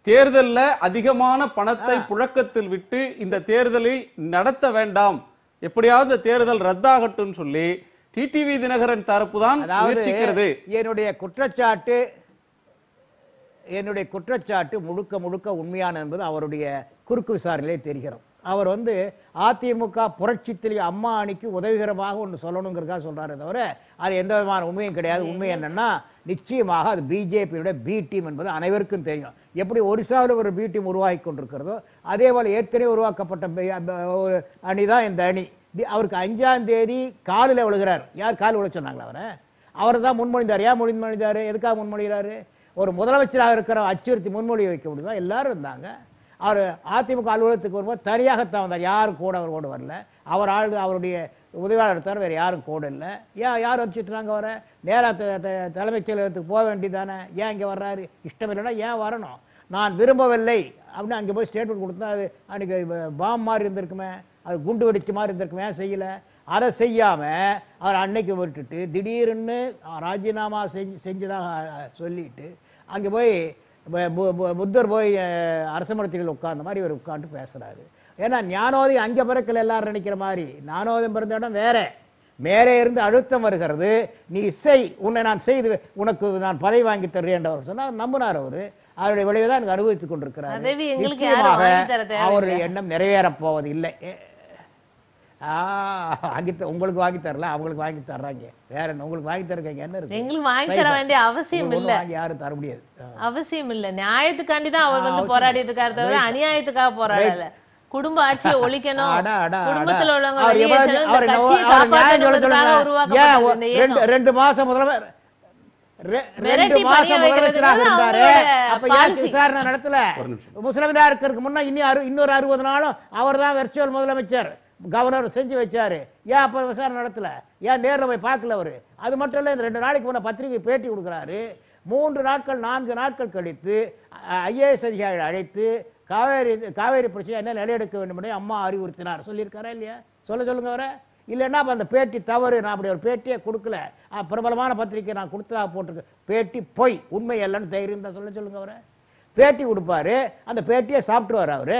S1: தேர்தல்ல அதிகமான பணத்தை புழக்கத்தில் விட்டு இந்த தேர்தலை நடத்த வேண்டாம், எப்படியாவது தேர்தல் ரத்தாகட்டும் சொல்லி டிடிவி தினகரன் தரப்பு தான் முயற்சிக்கிறது.
S2: என்னுடைய குற்றச்சாட்டு முழுக்க முழுக்க உண்மையான என்பது அவருடைய குறுக்கு விசாரணையிலே தெரிகிறது. அவர் வந்து அதிமுக புரட்சித்திலே அம்மா அணிக்கு உதவிகரமாக ஒன்று சொல்லணுங்கிறதுக்காக சொல்றாரு தவிர அது எந்த விதமான உண்மையும் கிடையாது. உண்மை என்னன்னா, நிச்சயமாக அது பிஜேபியுடைய பி டீம் என்பது அனைவருக்கும் தெரியும். எப்படி ஒரிசாவில் ஒரு பி டீம் உருவாகி கொண்டிருக்கிறதோ அதே போல ஏற்கனவே உருவாக்கப்பட்ட ஒரு அணி தான் இந்த அணி. அவருக்கு 5ஆம் தேதி காலில் விழுகிறார். யார் கால் விழ சொன்னாங்களா? அவர் தான் முன்மொழிந்தார். ஏன் முன்மொழிந்தார்? எதுக்காக முன்மொழிகிறாரு? ஒரு முதலமைச்சராக இருக்கிற அச்சுறுத்தி முன்மொழி வைக்க முடியுமா? எல்லாரும் இருந்தாங்க. அவர் அதிமுக அலுவலகத்துக்கு வரும்போது தனியாகத்தான் வந்தார். யாரும் கூட அவர் கூட வரல. அவருடைய உதவியாளர் தவிர வேறு யாரும் கூட இல்லை. யார் வச்சுட்டுறாங்க? வர நேராக தலைமைச் செயலகத்துக்கு போக வேண்டியதானே? ஏன் இங்கே வர்றாரு? இஷ்டம் இல்லைன்னா ஏன் வரணும்? நான் விரும்பவில்லை அப்படின்னு அங்கே போய் ஸ்டேட்மெண்ட் கொடுத்தா அது அன்றைக்கி பாம் மாதிரி இருந்திருக்குமே, அது குண்டு வெடிச்ச மாதிரி இருந்திருக்குமே. ஏன் செய்யலை? அதை செய்யாமல் அவர் அன்னைக்கு விட்டுட்டு திடீர்னு ராஜினாமா செஞ்சதாக சொல்லிட்டு அங்கே போய் புத்தர் போய் அரச மரத்தில் உட்கார்ந்த மாதிரி இவர் உட்காந்து பேசுகிறாரு. ஏன்னா ஞானோதயம் அங்கே பிறக்கல எல்லாரும் நினைக்கிற மாதிரி. ஞானோதயம் பிறந்த இடம் வேற. மேலே இருந்து அழுத்தம் வருகிறது. நீ செய், உன்னை நான் செய்து உனக்கு நான் பதவி வாங்கி தர்றேன் அவர் சொன்னால் நம்பினார். அவருடைய விளைவை தான் எனக்கு அனுபவித்துக் கொண்டிருக்கிறார். நிச்சயமாக அவருடைய எண்ணம் நிறைவேறப் போவது இல்லை. உங்களுக்கு வாங்கி தரல, அவங்களுக்கு வாங்கி தர்றாங்க. வேற என்ன உங்களுக்கு வாங்கி தருங்க? என்ன இருக்கு?
S4: எங்களுக்கு வாங்கி தர வேண்டிய அவசியம் இல்ல.
S2: யாரும் தர முடியாது,
S4: அவசியம் இல்ல. நியாயத்துக்காண்டி தான் அவர் வந்து போராடிட்டு இருக்காரு தவிர அநியாயத்துக்காக போராடல. குடும்ப ஆட்சியை ஒழிக்கணும், குடும்பத்துல உள்ளவங்க
S2: 2 மாசம் முதல்வர் 2 மாசம் முதலமைச்சராக இருந்தாரு. அப்ப யாருக்கு விசாரணை நடத்தல? முஸ்லிம்தா இருக்கிறதுக்கு முன்னா இன்னொரு 60 நாளும் அவர் தான் வெர்ச்சுவல் முதலமைச்சர் கவர்னர் செஞ்சு வச்சாரு. ஏன் அப்ப விசாரணை நடத்தல? ஏன் நேரில் போய் பார்க்கல அவரு? அது மட்டும் இல்ல, இந்த 2 நாளைக்கு முன்ன பத்திரிகை பேட்டி கொடுக்குறாரு. 3 நாட்கள் 4 நாட்கள் கழித்து ஐஏஎஸ் அதிகாரிகள் அழைத்து காவேரி பிரச்சனை என்ன நிலையெடுக்க வேண்டும் என்று அம்மா அறிவுறுத்தினார் சொல்லியிருக்காரா இல்லையா? சொல்லுங்க வர இல்லைன்னா அப்போ அந்த பேட்டி தவறு, நான் அப்படி ஒரு பேட்டியே கொடுக்கல, பிரபலமான பத்திரிக்கை நான் கொடுத்தா போட்டிருக்கு, பேட்டி பொய், உண்மை இல்லைன்னு தைரியம் தான் சொல்லுங்க. அவரை பேட்டி கொடுப்பாரு, அந்த பேட்டியை சாப்பிட்டுவார். அவர்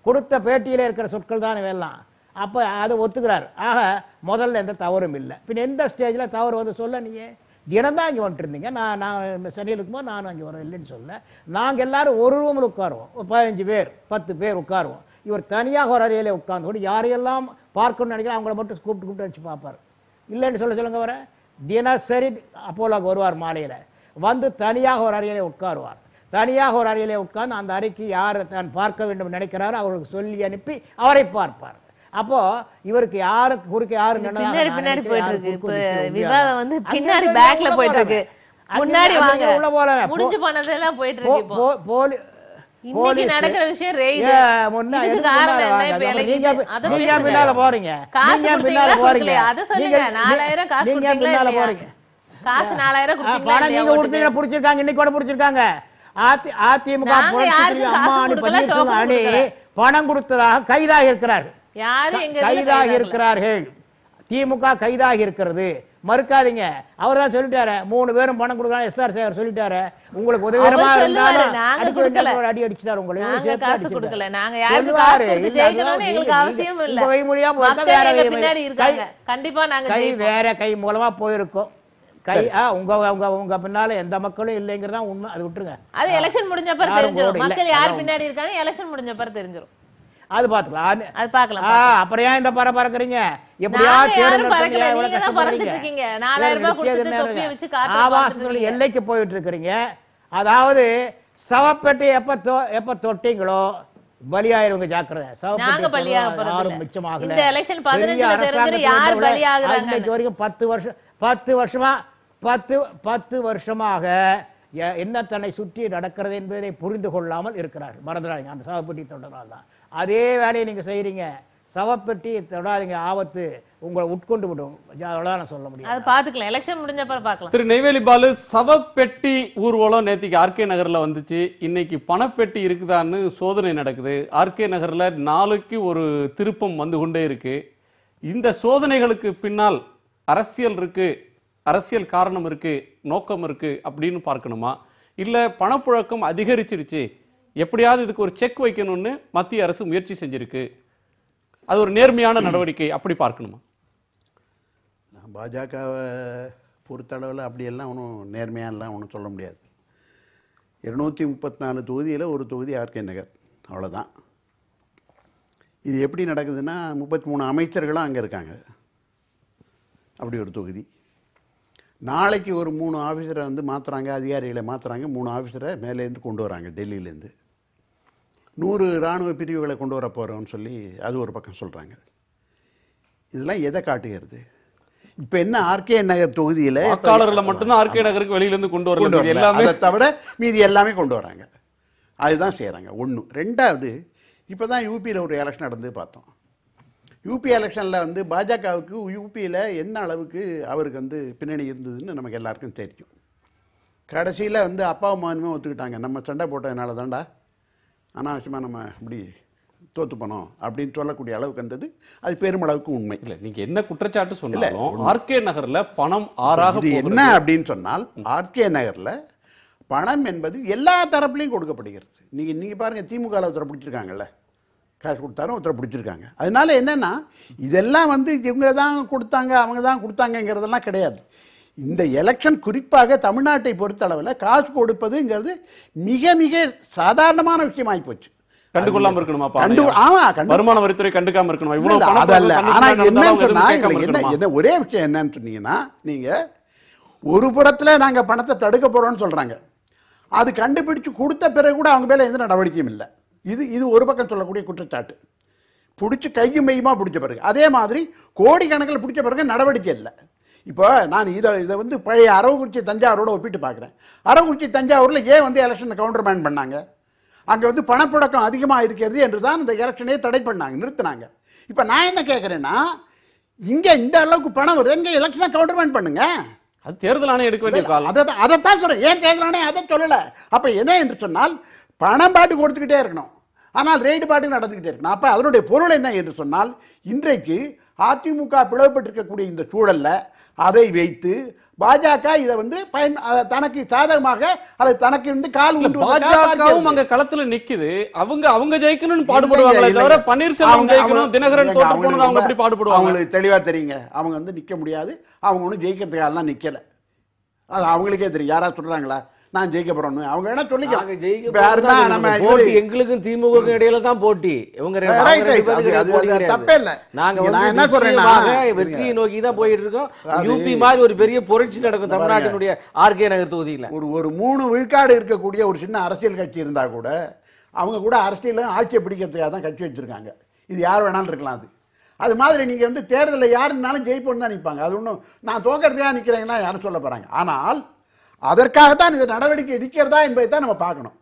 S2: கொடுத்த பேட்டியில் இருக்கிற சொற்கள் தான் இவையெல்லாம். அப்போ அதை ஒத்துக்கிறார். ஆக முதல்ல எந்த தவறும் இல்லை. பின் எந்த ஸ்டேஜில் தவறு வந்து சொல்ல, நீங்கள் தினம்தான் இங்கே வந்துட்டு இருந்தீங்க, நான் சென்னையில் இருக்கும்போது நானும் அங்கே வர இல்லைன்னு சொல்ல. நாங்கள் எல்லாரும் ஒரு ரூமில் உட்காருவோம், 15 பேர் 10 பேர் உட்காருவோம். இவர் தனியாக ஒரு அறையிலே உட்கார்ந்து கூட யாரையெல்லாம் பார்க்கணும்னு நினைக்கிறேன் அவங்கள மட்டும் கூப்பிட்டு வச்சு பார்ப்பார். இல்லைன்னு சொல்லுங்க. வர தினசரி அப்போலோக்கு வருவார், மாலையில் வந்து தனியாக ஒரு அறையிலே உட்காருவார். தனியாக ஒரு அறையிலே உட்கார்ந்து அந்த அறைக்கு யார் தான் பார்க்க வேண்டும் நினைக்கிறாரோ அவர்களுக்கு சொல்லி அனுப்பி அவரை பார்ப்பார். அப்போ இவருக்கு யாருக்கு குறுக்க யாரு
S4: பின்னாடி போயிட்டு இருக்கு விவாதம், வந்து பின்னாடி பேக்ல போயிட்டு இருக்கு, முன்னாடி வாங்க
S2: உள்ள போல
S4: முடிஞ்சு போனதெல்லாம் போயிட்டு இருக்கு. இப்போ இன்னைக்கு நடக்கிற விஷயம் ரெய்டு, இதுக்கு காரணம் என்ன? இப்ப எலெக்ஷன் அத
S2: நீங்க பின்னால போறீங்க, நீங்க பின்னால போறீங்க,
S4: அத சொல்லுங்க. 4000 காசு
S2: பின்னால போறீங்க,
S4: காசு 4000 கொடுத்தீங்களா?
S2: நீங்க கொடுத்தீங்க, புடிச்சிருக்காங்க, இன்னைக்கு கூட புடிச்சிருக்காங்க. அதிமுக அணி பணம் கொடுத்ததாக கைதாக இருக்கிறார்கள். கைதாக இருக்கிறார்கள். திமுக கைதாக இருக்கிறது, மறுக்காதீங்க. அவர் தான் சொல்லிட்டாரு, 3 பேரும் பணம் கொடுக்கலாம். SR சேகர் சொல்லிட்டாரு, உங்களுக்கு உதவிகரமா இருந்தாலும் அடி அடிச்சுட்டாரு. உங்களுக்கு கை வேற கை மூலமா போயிருக்கும். கை உங்க பின்னால எந்த மக்களும் இல்லைங்கிறதா உண்மை. அது விட்டுருங்க,
S4: அது எலெக்ஷன் முடிஞ்ச பிறகு தெரிஞ்சிரும். மக்கள் யார் பின்னாடி இருக்காங்க எலெக்ஷன் முடிஞ்ச பிறகு தெரிஞ்சிரும்.
S2: அது பாத்துக்கலாம்,
S4: அது பார்க்கலாம்.
S2: அப்புறம் ஏன் இந்த பறக்குறீங்க? எப்படியா ஆபாசத்துடைய எல்லைக்கு போயிட்டு இருக்கிறீங்க. அதாவது சவப்பெட்டி எப்ப தொட்டீங்களோ பலியாயிருவங்க, ஜாக்கிரதை. சவப்பெட்டி யாரும் மிச்சமாகல. இன்னைக்கு வரைக்கும் 10 வருஷமாக என்ன தன்னை சுற்றி நடக்கிறது என்பதை புரிந்து கொள்ளாமல் இருக்கிறார்கள். மறந்துடாதீங்க, அந்த சவப்பெட்டி தொட்டதால் தான். அதே வேலையை நீங்க செய்யறீங்க. சவப்பெட்டி தொடாதீங்க, ஆபத்து உங்களை உட்கொண்டு விடும். அவ்வளவுதான் சொல்ல முடியும்.
S4: அது பாத்துக்கலாம், எலெக்ஷன் முடிஞ்ச அப்புறம் பார்க்கலாம்.
S1: திரு நெய்வேலி பாலு, சவப்பெட்டி ஊர்வலம் நேத்திக்கு ஆர்கே நகர்ல வந்துச்சு. இன்னைக்கு பணப்பெட்டி இருக்குதான்னு சோதனை நடக்குது. ஆர்கே நகர்ல நாளைக்கு ஒரு திருப்பம் வந்து கொண்டே இருக்கு. இந்த சோதனைகளுக்கு பின்னால் அரசியல் இருக்கு, அரசியல் காரணம் இருக்கு, நோக்கம் இருக்கு அப்படின்னு பார்க்கணுமா? இல்ல பணப்புழக்கம் அதிகரிச்சிருச்சு, எப்படியாவது இதுக்கு ஒரு செக் வைக்கணும்னு மத்திய அரசு முயற்சி செஞ்சிருக்கு, அது ஒரு நேர்மையான நடவடிக்கை அப்படி பார்க்கணுமா?
S5: பாஜகவை பொறுத்தளவில் அப்படியெல்லாம் ஒன்றும் நேர்மையானலாம் ஒன்றும் சொல்ல முடியாது. 234 தொகுதியில் ஒரு தொகுதி ஆர்கே நகர், அவ்வளோதான். இது எப்படி நடக்குதுன்னா 33 அமைச்சர்களும் அங்கே இருக்காங்க. அப்படி ஒரு தொகுதி. நாளைக்கு ஒரு 3 ஆஃபீஸரை வந்து மாற்றுறாங்க, அதிகாரிகளை மாற்றுறாங்க. 3 ஆஃபீஸரை மேலேருந்து கொண்டு வராங்க, டெல்லியிலேருந்து. 100 இராணுவ பிரிவுகளை கொண்டு வர போகிறோம்னு சொல்லி அது ஒரு பக்கம் சொல்கிறாங்க. இதெல்லாம் எதை காட்டுகிறது? இப்போ என்ன ஆர்கே நகர் தொகுதியில்
S1: வாக்காளர்களை மட்டும்தான் ஆர்கே நகருக்கு வெளியிலேருந்து கொண்டு வரல, எல்லாமே
S5: அதை தவிர மீதி எல்லாமே கொண்டு வராங்க. அதுதான் செய்கிறாங்க. 1. 2வது, இப்போ தான் யூபியில் ஒரு எலெக்ஷன் நடந்து பார்த்தோம். யூபி எலெக்ஷனில் வந்து பாஜகவுக்கு யூபியில் என்ன அளவுக்கு அவருக்கு வந்து பின்னணி இருந்ததுன்னு நமக்கு எல்லாருக்கும் தெரியும். கடைசியில் வந்து அப்பாவும் மகனுமே ஒத்துக்கிட்டாங்க, நம்ம சண்டை போட்டதுனால தாண்டா அனாவசியமாக நம்ம இப்படி தோத்து போனோம் அப்படின்னு சொல்லக்கூடிய அளவுக்கு வந்தது. அது பெருமளவுக்கு உண்மை
S1: இல்லை. நீங்கள் என்ன குற்றச்சாட்டு சொன்னாலும் ஆர்கே நகரில் பணம் ஆறாக
S5: என்ன அப்படின்னு சொன்னால், ஆர்கே நகரில் பணம் என்பது எல்லா தரப்புலையும் கொடுக்கப்படுகிறது. நீங்கள் பாருங்கள், திமுக ஒருத்தரை பிடிச்சிருக்காங்கல்ல, காசு கொடுத்தாரும் ஒருத்தரை பிடிச்சிருக்காங்க. அதனால என்னென்னா, இதெல்லாம் வந்து இவங்க தான் கொடுத்தாங்க அவங்க தான் கொடுத்தாங்கங்கிறதெல்லாம் கிடையாது. இந்த எலெக்ஷன் குறிப்பாக தமிழ்நாட்டை பொறுத்தளவில் காசு கொடுப்பதுங்கிறது மிக மிக சாதாரணமான விஷயமாகி போச்சு.
S1: கண்டுகொள்ளாம இருக்கணுமா? வருமான வரித்துறை கண்டுக்காம இருக்கணுமா?
S5: என்ன ஒரே விஷயம் என்னன்னு சொன்னீங்கன்னா, நீங்க ஒரு புறத்துல நாங்க பணத்தை தடுக்க போறோம்னு சொல்றாங்க, அது கண்டுபிடிச்சு கொடுத்த பிறகு கூட அவங்க மேல எந்த நடவடிக்கையும் இல்லை. இது ஒரு பக்கம் சொல்லக்கூடிய குற்றச்சாட்டு. பிடிச்சி கையும் மையுமா பிடிச்ச பிறகு, அதே மாதிரி கோடிக்கணக்கில் பிடிச்ச பிறகு நடவடிக்கை இல்லை. இப்போ நான் இதை வந்து பழைய அரவக்குறிச்சி தஞ்சாவூரோட ஒப்பிட்டு பார்க்குறேன். அரவக்குறிச்சி தஞ்சாவூரில் ஏன் வந்து எலெக்ஷனை கவுண்டர் பேன் பண்ணாங்க? அங்கே வந்து பணப்புழக்கம் அதிகமாக இருக்கிறது என்று தான் இந்த எலெக்ஷனே தடை பண்ணாங்க, நிறுத்தினாங்க. இப்போ நான் என்ன கேட்குறேன்னா, இங்கே இந்த அளவுக்கு பணம் வருது, எங்கே எலெக்ஷனை கவுண்டர் பேன் பண்ணுங்க.
S1: அது தேர்தல் ஆணையம் எடுக்க வேண்டிய காலம்.
S5: அதைத்தான் சொல்கிறேன். ஏன் தேர்தல் ஆணையம் அதை சொல்லலை? அப்போ என்ன என்று சொன்னால், பணம் பாட்டு கொடுத்துக்கிட்டே இருக்கணும், ஆனால் ரெய்டு பாட்டு நடந்துக்கிட்டே இருக்கணும். அப்போ அதனுடைய பொருள் என்ன என்று சொன்னால், இன்றைக்கு அதிமுக பிளவுபட்டிருக்கக்கூடிய இந்த சூழல்ல அதை வைத்து பாஜக இதை வந்து தனக்கு சாதகமாக அதை தனக்கு வந்து கால்
S1: பாஜகவும் அங்க களத்துல நிக்குது. அவங்க ஜெயிக்கணும்னு பாடுபடுவாங்களே தவிர பன்னீர்செல்வம் ஜெயிக்கணும், தினகரன் தோத்து போகணும் அவங்க எப்படி பாடுபடுவாங்க?
S5: அவங்களுக்கு தெளிவா தெரியுங்க. அவங்க வந்து நிக்க முடியாது. அவங்க ஒன்றும் ஜெயிக்கிறதுக்காகலாம் நிக்கல. அது அவங்களுக்கே தெரியும். யாராவது சொல்றாங்களா நான் ஜெயிக்க போறோம்னு? அவங்க வேணா சொல்லிக்கலாம்.
S3: எங்களுக்கும் திமுக இடையில தான் போட்டி. இவங்க
S5: தப்பே இல்ல.
S3: நாங்க என்ன சொல்றேன்னா வெற்றியை நோக்கி தான் போயிட்டு இருக்கோம். யூபி மாதிரி ஒரு பெரிய புரட்சி நடக்கும் தமிழ்நாட்டினுடைய ஆர்கே நகர் தொகுதியில.
S5: ஒரு 3 விழுக்காடு இருக்கக்கூடிய ஒரு சின்ன அரசியல் கட்சி இருந்தா கூட அவங்க கூட அரசியல் ஆட்சியை பிடிக்கிறதுக்காக தான் கட்சி வச்சிருக்காங்க. இது யார் வேணாலும் இருக்கலாம். அது மாதிரி நீங்க வந்து தேர்தலில் யாருன்னாலும் ஜெயிப்போன்னு தான் நிற்பாங்க. அது ஒன்றும் நான் தோக்கிறதுக்காக நிற்கிறேங்கன்னா யாரும் சொல்ல போறாங்க. ஆனால் அதற்காகத்தான் இந்த நடவடிக்கை இருக்கிறதா என்பதை தான் நம்ம பார்க்கணும்.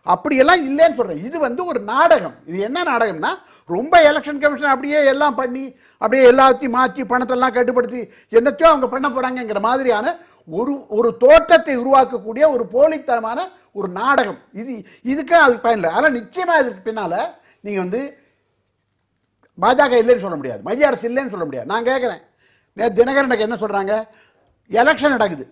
S5: அப்படியெல்லாம் இல்லைன்னு சொல்றேன். இது வந்து ஒரு நாடகம். இது என்ன நாடகம்னா ரொம்ப எலெக்ஷன் கமிஷன் அப்படியே எல்லாம் பண்ணி அப்படியே எல்லாத்தையும் மாற்றி பணத்தெல்லாம் கட்டுப்படுத்தி என்னத்தையோ அவங்க பண்ண போறாங்கிற மாதிரியான ஒரு தோற்றத்தை உருவாக்கக்கூடிய ஒரு போலித்தனமான ஒரு நாடகம். இதுக்கு அதுக்கு பயனில்லை. ஆனால் நிச்சயமா இதுக்கு பின்னால நீங்க வந்து பாஜக இல்லைன்னு சொல்ல முடியாது, மைய அரசு இல்லைன்னு சொல்ல முடியாது. நான் கேட்குறேன், தினகரனுக்கு என்ன சொல்றாங்க? எலெக்ஷன் நடக்குது,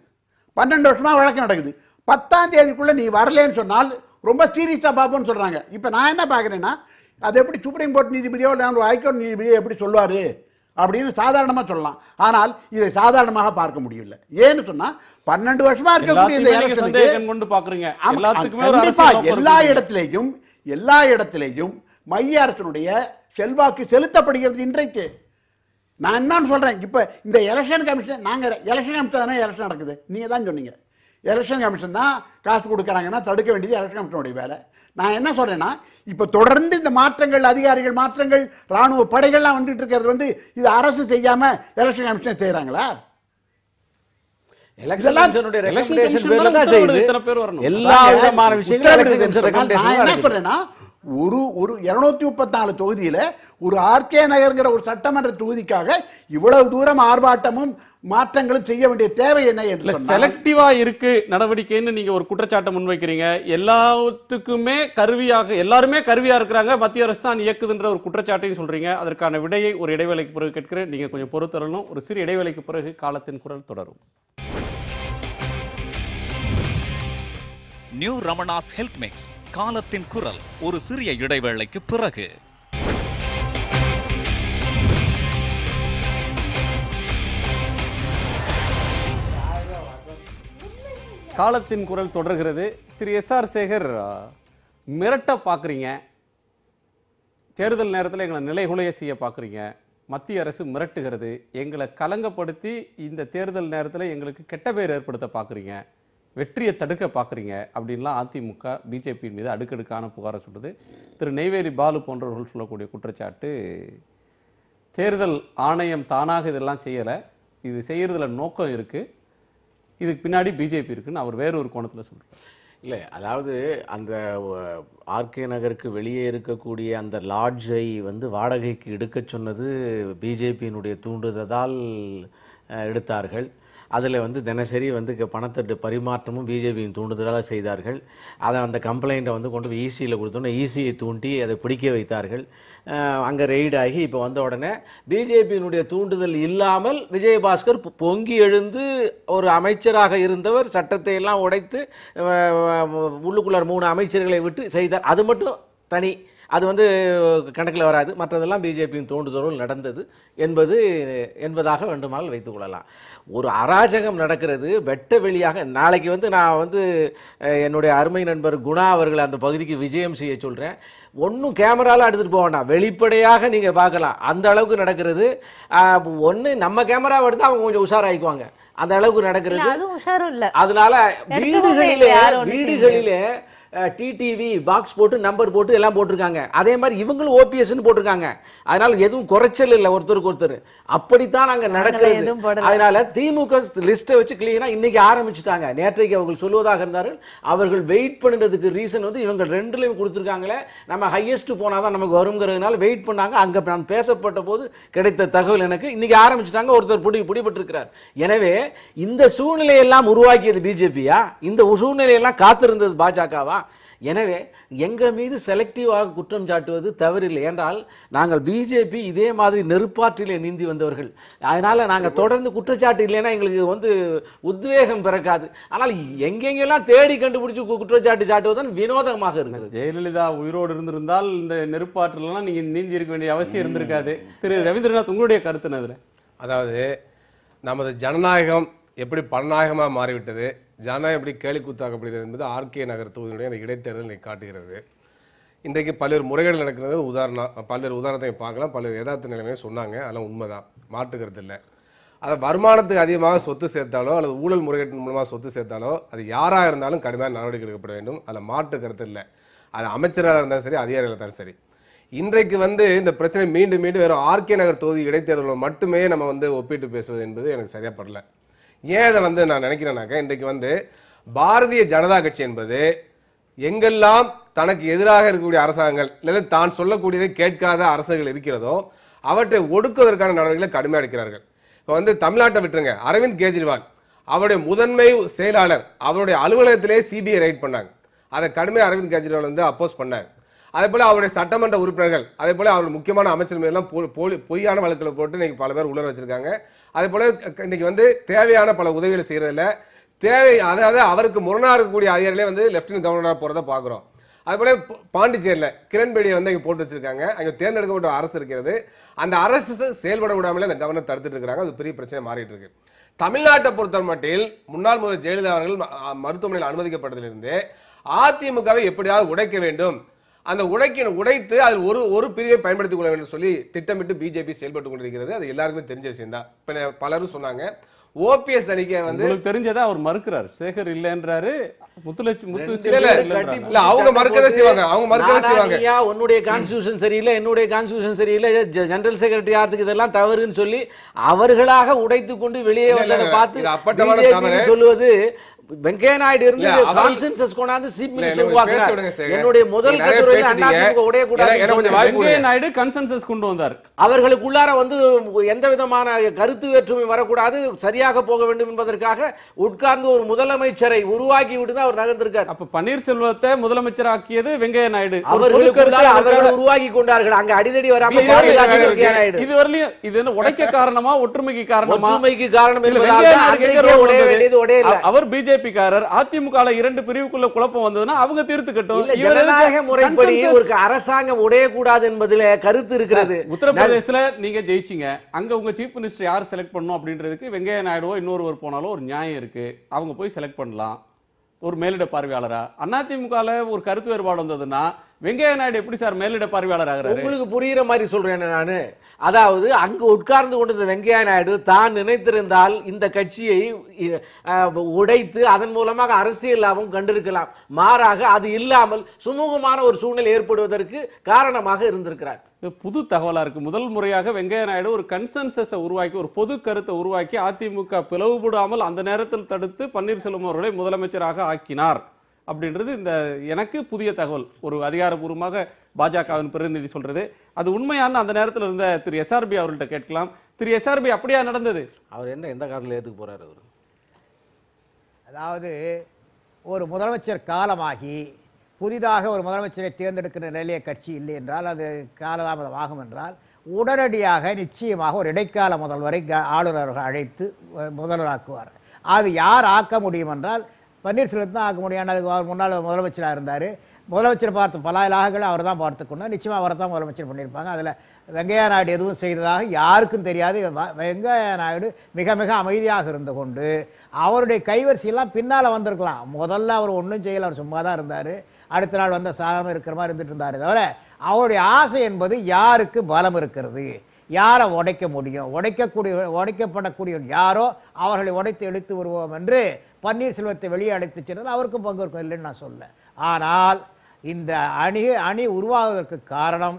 S5: 12 வருஷமா வழக்கு நடக்குது, 10ஆம் தேதிக்குள்ள நீ வரலன்னு சொன்னால் ரொம்ப சீரியஸா பார்ப்போம்னு சொல்றாங்க. இப்போ நான் என்ன பார்க்குறேன்னா அது எப்படி சுப்ரீம் கோர்ட் நீதிபதியோ இல்லை ஹைகோர்ட் நீதிபதியோ எப்படி சொல்லுவாரு அப்படின்னு சாதாரணமாக சொல்லலாம். ஆனால் இதை சாதாரணமாக பார்க்க முடியல. ஏன்னு சொன்னா 12 வருஷமா இருக்கக்கூடிய இந்த எல்லா இடத்திலேயும் மைய அரசினுடைய செல்வாக்கு செலுத்தப்படுகிறது. இன்றைக்கு நான் என்னன்னு சொல்றேன், இப்ப இந்த எலெக்ஷன் கமிஷன் எலெக்ஷன் கமிஷன் தானே எலெக்ஷன் நடக்குது. நீங்க தான் சொன்னீங்க எலெக்ஷன் கமிஷன் தான் காசு கொடுக்குறாங்கன்னா தடுக்க வேண்டியது எலெக்ஷன் கமிஷனுடைய வேலை. நான் என்ன சொல்றேன்னா இப்ப தொடர்ந்து இந்த மாற்றங்கள், அதிகாரிகள் மாற்றங்கள், ராணுவ படைகள்லாம் வந்துட்டு இருக்கிறது வந்து இது அரசு செய்யாம எலெக்ஷன் கமிஷன் செய்யறாங்களா? ஒரு 234 தொகுதியில ஒரு ஆர்கே நகர்ங்கிற ஒரு சட்டமன்ற தொகுதிக்காக இவ்வளவு தூரம் ஆர்ப்பாட்டமும் மாற்றங்களும் செய்ய வேண்டிய தேவை என்ன என்று
S1: செலக்டிவா இருக்கு நடவடிக்கைன்னு நீங்க ஒரு குற்றச்சாட்டை முன்வைக்கிறீங்க. எல்லாத்துக்குமே கருவியாக எல்லாருமே கருவியா இருக்கிறாங்க, மத்திய அரசு தான் இயக்குதுன்ற ஒரு குற்றச்சாட்டையும் சொல்றீங்க. அதற்கான விடையை ஒரு இடைவேளைக்கு பிறகு கேட்கிறேன். நீங்க கொஞ்சம் பொறுத்தரணும். ஒரு சிறு இடைவேளைக்கு பிறகு காலத்தின் குரல் தொடரும்.
S6: நியூ ரமணாஸ் ஹெல்த் மிக்ஸ், காலத்தின் குரல். ஒரு சிறிய இடைவேளைக்கு பிறகு.
S1: காலத்தின் குரல் தொடர்கிறது. திரு எஸ்.ஆர். சேகர், மிரட்ட பார்க்குறீங்க, தேர்தல் நேரத்தில் எங்களை நிலைகுலைய செய்ய பார்க்குறீங்க, மத்திய அரசு மிரட்டுகிறது, எங்களை கலங்கப்படுத்தி இந்த தேர்தல் நேரத்தில் எங்களுக்கு கெட்ட பேர் ஏற்படுத்த பார்க்குறீங்க, வெற்றியை தடுக்க பார்க்குறீங்க அப்படின்லாம் அதிமுக பிஜேபியின் மீது அடுக்கடுக்கான புகாரை சொல்லுது. திரு நெய்வேலி பாலு போன்றவர்கள் சொல்லக்கூடிய குற்றச்சாட்டு, தேர்தல் ஆணையம் தானாக இதெல்லாம் செய்யலை, இது செய்யறதுல நோக்கம் இருக்குது, இதுக்கு பின்னாடி பிஜேபி இருக்குன்னு அவர் வேறொரு கோணத்தில் சொல்கிறார்.
S3: இல்லை, அதாவது அந்த ஆர்கே நகருக்கு வெளியே இருக்கக்கூடிய அந்த லாட்ஜை வந்து வாடகைக்கு எடுக்க சொன்னது பிஜேபியினுடைய தூண்டுதலால் எடுத்தார்கள். அதில் வந்து தினசரி வந்து பணத்தட்டு பரிமாற்றமும் பிஜேபியின் தூண்டுதலாக செய்தார்கள். அதை அந்த கம்ப்ளைண்ட்டை வந்து கொண்டு போய் ஈசியில் கொடுத்தோன்னே ஈசியை தூண்டி அதை பிடிக்க வைத்தார்கள். அங்கே ரெய்ட் ஆகி இப்போ வந்த உடனே பிஜேபியினுடைய தூண்டுதல் இல்லாமல் விஜயபாஸ்கர் பொங்கி எழுந்து ஒரு அமைச்சராக இருந்தவர் சட்டத்தை எல்லாம் உடைத்து உள்ளுக்குள்ளார் 3 அமைச்சர்களை விட்டு செய்தார். அது மட்டும் தனி, அது வந்து கணக்கில் வராது. மற்றதெல்லாம் பிஜேபியின் தூண்டுதலோடு நடந்தது என்பதாக வேண்டுமானால் வைத்துக் கொள்ளலாம். ஒரு அராஜகம் நடக்கிறது வெட்ட வெளியாக. நாளைக்கு வந்து நான் வந்து என்னுடைய அருமை நண்பர் குணா அவர்கள் அந்த பகுதிக்கு விஜயம் செய்ய சொல்கிறேன். ஒன்றும் கேமராவில் எடுத்துகிட்டு போக வேண்டாம், வெளிப்படையாக நீங்கள் பார்க்கலாம். அந்த அளவுக்கு நடக்கிறது. ஒன்று நம்ம கேமராவை எடுத்து அவங்க கொஞ்சம் உஷாராயிக்குவாங்க, அந்த அளவுக்கு நடக்கிறது. அதனால வீடுகளிலே டிடிவி பாக்ஸ் போட்டு நம்பர் போட்டு எல்லாம் போட்டிருக்காங்க. அதே மாதிரி இவங்களும் ஓபிஎஸ்ன்னு போட்டிருக்காங்க. அதனால எதுவும் குறைச்சல் இல்லை ஒருத்தருக்கு ஒருத்தர். அப்படித்தான் அங்க நடக்கிறது. அதனால திமுக லிஸ்ட்டை வச்சு கிளீனா இன்னைக்கு ஆரம்பிச்சுட்டாங்க. நேற்றைக்கு அவர்கள் சொல்வதாக இருந்தார்கள், அவர்கள் வெயிட் பண்ணுறதுக்கு ரீசன் வந்து இவங்க 2லையும் கொடுத்துருக்காங்களே, நம்ம ஹையஸ்ட் போனாதான் நமக்கு வருங்கிறதுனால வெயிட் பண்ணாங்க. அங்க நான் பேசப்பட்ட போது கிடைத்த தகவல் எனக்கு இன்னைக்கு ஆரம்பிச்சுட்டாங்க, ஒருத்தர் பிடிபட்டிருக்கிறார். எனவே இந்த சூழ்நிலையெல்லாம் உருவாக்கியது பிஜேபியா? இந்த சூழ்நிலையெல்லாம் காத்திருந்தது பாஜகவா? எனவே எங்கள் மீது செலக்டிவாக குற்றம் சாட்டுவது தவறில்லை. என்றால் நாங்கள் பிஜேபி இதே மாதிரி நெருப்பாற்றிலே நீந்தி வந்தவர்கள். அதனால் நாங்கள் தொடர்ந்து குற்றச்சாட்டு இல்லைன்னா எங்களுக்கு உத்வேகம் பிறக்காது. ஆனால் எங்கெங்கெல்லாம் தேடி கண்டுபிடிச்சி குற்றச்சாட்டு சாட்டுவதுதான் வினோதமாக இருக்கிறது.
S1: ஜெயலலிதா உயிரோடு இருந்திருந்தால் இந்த நெருப்பாற்றலாம் நீங்கள் நீந்தி இருக்க வேண்டிய அவசியம் இருந்திருக்காது. திரு ரவீந்திரநாத், உங்களுடைய கருத்து அதில்?
S7: அதாவது நமது ஜனநாயகம் எப்படி பணநாயகமாக மாறிவிட்டது, ஜனநாயகம் எப்படி கேலிக்கூத்தாக்கப்படுகிறது என்பது ஆர்கே நகர் தொகுதியினுடைய அந்த இடைத்தேர்தல் காட்டுகிறது. இன்றைக்கு பல்வேறு முறைகேடு நடக்கிறது. பல்வேறு உதாரணத்தை பார்க்கலாம். பல்வேறு யதார்த்த நிலைமையை சொன்னாங்க. அதெல்லாம் உண்மைதான், மாற்றுக்கிறது இல்லை. அதை வருமானத்துக்கு அதிகமாக சொத்து சேர்த்தாலோ அல்லது ஊழல் முறைகேட்டின் மூலமாக சொத்து சேர்த்தாலோ அது யாராக இருந்தாலும் கடுமையான நடவடிக்கை எடுக்கப்பட வேண்டும். அதில் மாற்று கருத்து இல்லை. அது அமைச்சராக இருந்தாலும் சரி, அதிகாரிகள் இருந்தாலும் சரி. இன்றைக்கு இந்த பிரச்சனை மீண்டும் மீண்டும் வெறும் ஆர்கே நகர் தொகுதி இடைத்தேர்தலில் மட்டுமே நம்ம ஒப்பிட்டு பேசுவது என்பது எனக்கு சரியா படல. ஏன் அதை நான் நினைக்கிறேன்னாக்க, இன்றைக்கு பாரதிய ஜனதா கட்சி என்பது எங்கெல்லாம் தனக்கு எதிராக இருக்கக்கூடிய அரசாங்கங்கள் இல்லை தான் சொல்லக்கூடியதை கேட்காத அரசுகள் இருக்கிறதோ அவற்றை ஒடுக்குவதற்கான நடவடிக்கைகளை கடுமையாக எடுக்கிறார்கள். இப்போ தமிழ்நாட்டை விட்டுருங்க, அரவிந்த் கெஜ்ரிவால் அவருடைய முதன்மை செயலாளர் அவருடைய அலுவலகத்திலே சிபிஐ ரைட் பண்ணாங்க. அதை கடுமையாக அரவிந்த் கெஜ்ரிவால் அப்போஸ் பண்ணார். அதே போல அவருடைய சட்டமன்ற உறுப்பினர்கள், அதே போல அவருடைய முக்கியமான அமைச்சர் மீதெல்லாம் பொய்யான வழக்குகளை போட்டு இன்னைக்கு பல பேர் உணர வச்சிருக்காங்க. அதே போல இன்னைக்கு தேவையான பல உதவிகளை செய்யறதில்ல. அதாவது அவருக்கு முரணா இருக்கக்கூடிய அதிகாரிகளே லெப்டினன்ட் கவர்னராக போறதை பார்க்குறோம். அதே போல பாண்டிச்சேரியில் கிரண்பேடியை இங்கே போட்டு வச்சிருக்காங்க. அங்கே தேர்ந்தெடுக்கப்பட்ட அரசு இருக்கிறது. அந்த அரசு செயல்பட விடாமலே அந்த கவர்னர் தடுத்துட்டு இருக்காங்க. அது பெரிய பிரச்சனை மாறிட்டு இருக்கு. தமிழ்நாட்டை பொறுத்த மட்டில் முன்னாள் முதல்வர் ஜெயலலிதா அவர்கள் மருத்துவமனையில் அனுமதிக்கப்பட்டதிலிருந்து அதிமுகவை எப்படியாவது உடைக்க வேண்டும், அந்த உடைத்து அதில் ஒரு பிரிவை பயன்படுத்திக் கொள்ள வேண்டும் சொல்லி திட்டமிட்டு பிஜேபி செயல்பட்டு கொண்டிருக்கிறது. அது எல்லாருக்குமே தெரிஞ்ச விஷயம் தான். பலரும் சொன்னாங்க ஓபிஎஸ் அணிக்கை
S1: உங்களுக்கு தெரிஞ்சதா அவர் மறுக்கிறார். சேகர் இல்லன்றாரு,
S7: அவங்க மறுக்கவே செய்வாங்க. அவங்க மறுக்கவே செய்வாங்க.
S3: உன்னுடைய கான்ஸ்டிடியூஷன் சரியில்லை, என்னுடைய கான்ஸ்டிடியூஷன் சரியில்லை, ஜெனரல் செக்ரட்டரி ஆகிறதுக்கு இதெல்லாம் தவறுன்னு சொல்லி அவர்களாக உடைத்துக் கொண்டு வெளியே வந்ததை பார்த்து சொல்லுவது வெங்கையா நாயுடு இருந்து கான்சென்சஸ் கொண்டாந்து சீஃப் மினிஸ்டர் உருவாக்குறார். என்னுடைய முதல் கட்டுரையில் அதிமுக உடைய கூடாது
S1: வெங்கையா நாயுடு கன்சென்சஸ் கொண்டு வந்தார்.
S3: அவர்களுக்குள்ளார எந்த விதமான கருத்து வேற்றுமை வரக்கூடாது, சரியாக போக வேண்டும் என்பதற்காக உட்கார்ந்து ஒரு முதலமைச்சரை உருவாக்கி விட்டு தான் அவர் நகர்ந்திருக்கார்.
S1: அப்ப பன்னீர்செல்வத்தை முதலமைச்சர் ஆக்கியது வெங்கையா நாயுடு.
S3: அவர்கள் உருவாக்கி கொண்டார்கள். அங்க அடிதடி வராம வெங்கையா நாயுடு.
S1: இதுவரையிலும் இது என்ன உடைக்க காரணமா, ஒற்றுமைக்கு காரணமா?
S3: ஒற்றுமைக்கு காரணம் என்பதால்
S1: அவர் பிஜேபி காரர். அதிமுக இரண்டு பிரிவுக்குள்ள குழப்பம் வந்ததுன்னா அவங்க தீர்த்துக்கட்டும்.
S3: ஜனநாயக முறைப்படி ஒரு அரசாங்கம் உடையக்கூடாது என்பதில் கருத்து இருக்கிறது.
S1: உத்தரப்பிரதேசத்துல நீங்க ஜெயிச்சிங்க, அங்க உங்க சீஃப் மினிஸ்டர் யார் செலக்ட் பண்ணணும் அப்படின்றதுக்கு வெங்கையா நாயுடுவோ இன்னொருவர் போனாலும் ஒரு நியாயம் இருக்கு. அவங்க போய் செலக்ட் பண்ணலாம் ஒரு மேலிட பார்வையாளரா. அதிமுக ஒரு கருத்து வேறுபாடு வந்ததுன்னா வெங்கையா நாயுடு எப்படி சார் மேலிட பார்வையாளர் ஆகிறாரு?
S3: உங்களுக்கு புரியுற மாதிரி சொல்றேன் நானு. அதாவது அங்கு உட்கார்ந்து கொண்டிருந்த வெங்கையா நாயுடு தான் நினைத்திருந்தால் இந்த கட்சியை உடைத்து அதன் மூலமாக அரசியல் லாபம் கண்டிருக்கலாம். மாறாக அது இல்லாமல் சுமூகமான ஒரு சூழ்நிலை ஏற்படுவதற்கு காரணமாக இருந்திருக்கிறார்.
S1: புது தகவலா இருக்கு. முதல் முறையாக வெங்கையா நாயுடு ஒரு கன்சென்சஸை உருவாக்கி, ஒரு பொது கருத்தை உருவாக்கி அதிமுக பிளவுபடாமல் அந்த நேரத்தில் தடுத்து பன்னீர்செல்வம் அவர்களை முதலமைச்சராக ஆக்கினார் அப்படின்றது இந்த எனக்கு புதிய தகவல். ஒரு அதிகாரப்பூர்வமாக பாஜகவின் பிரதிநிதி சொல்றது. அது உண்மையான அந்த நேரத்தில் இருந்த திரு எஸ்ஆர்பி அவர்கள்ட்ட கேட்கலாம். திரு எஸ்ஆர்பி, அப்படியா நடந்தது?
S3: அவர் எந்த காலத்தில் ஏற்றுக்கு போறாரு அவர்?
S2: அதாவது ஒரு முதலமைச்சர் காலமாகி புதிதாக ஒரு முதலமைச்சரை தேர்ந்தெடுக்கிற நிலைய கட்சி இல்லை என்றால், அது காலதாமதம் ஆகும் என்றால் உடனடியாக நிச்சயமாக ஒரு இடைக்கால முதல்வரை ஆளுநர்கள் அழைத்து முதல்வராக்குவார். அது யார் ஆக்க முடியும் என்றால் பன்னீர்செல்வம் தான் ஆக்க முடியும். அதுக்கு அவர் முன்னால் முதலமைச்சராக இருந்தார். முதலமைச்சர் பார்த்து பல இலாகங்களை அவர் தான் பார்த்துக்கணும். நிச்சயமாக அவரை தான் முதலமைச்சர் பண்ணியிருப்பாங்க. அதில் வெங்கையா நாயுடு எதுவும் செய்ததாக யாருக்கும் தெரியாது. வெங்கையா நாயுடு மிக மிக அமைதியாக இருந்து கொண்டு அவருடைய கைவரிசையெல்லாம் பின்னால் வந்திருக்கலாம். முதல்ல அவர் ஒன்றும் செய்யலை, அவர் சும்மா தான் இருந்தார். அடுத்த நாள் வந்த சாதாரண இருக்கிற மாதிரி இருந்துட்டு இருந்தார். தவிர அவருடைய ஆசை என்பது யாருக்கு பலம் இருக்கிறது, யாரை உடைக்க முடியும், உடைக்கப்படக்கூடிய யாரோ அவர்களை உடைத்து எடுத்து வருவோம் என்று பன்னீர்செல்வத்தை வெளியே அழைத்து சென்றது அவருக்கும் பங்கு இருக்கும், இல்லைன்னு நான் சொல்ல. ஆனால் இந்த அணி உருவாவதற்கு காரணம்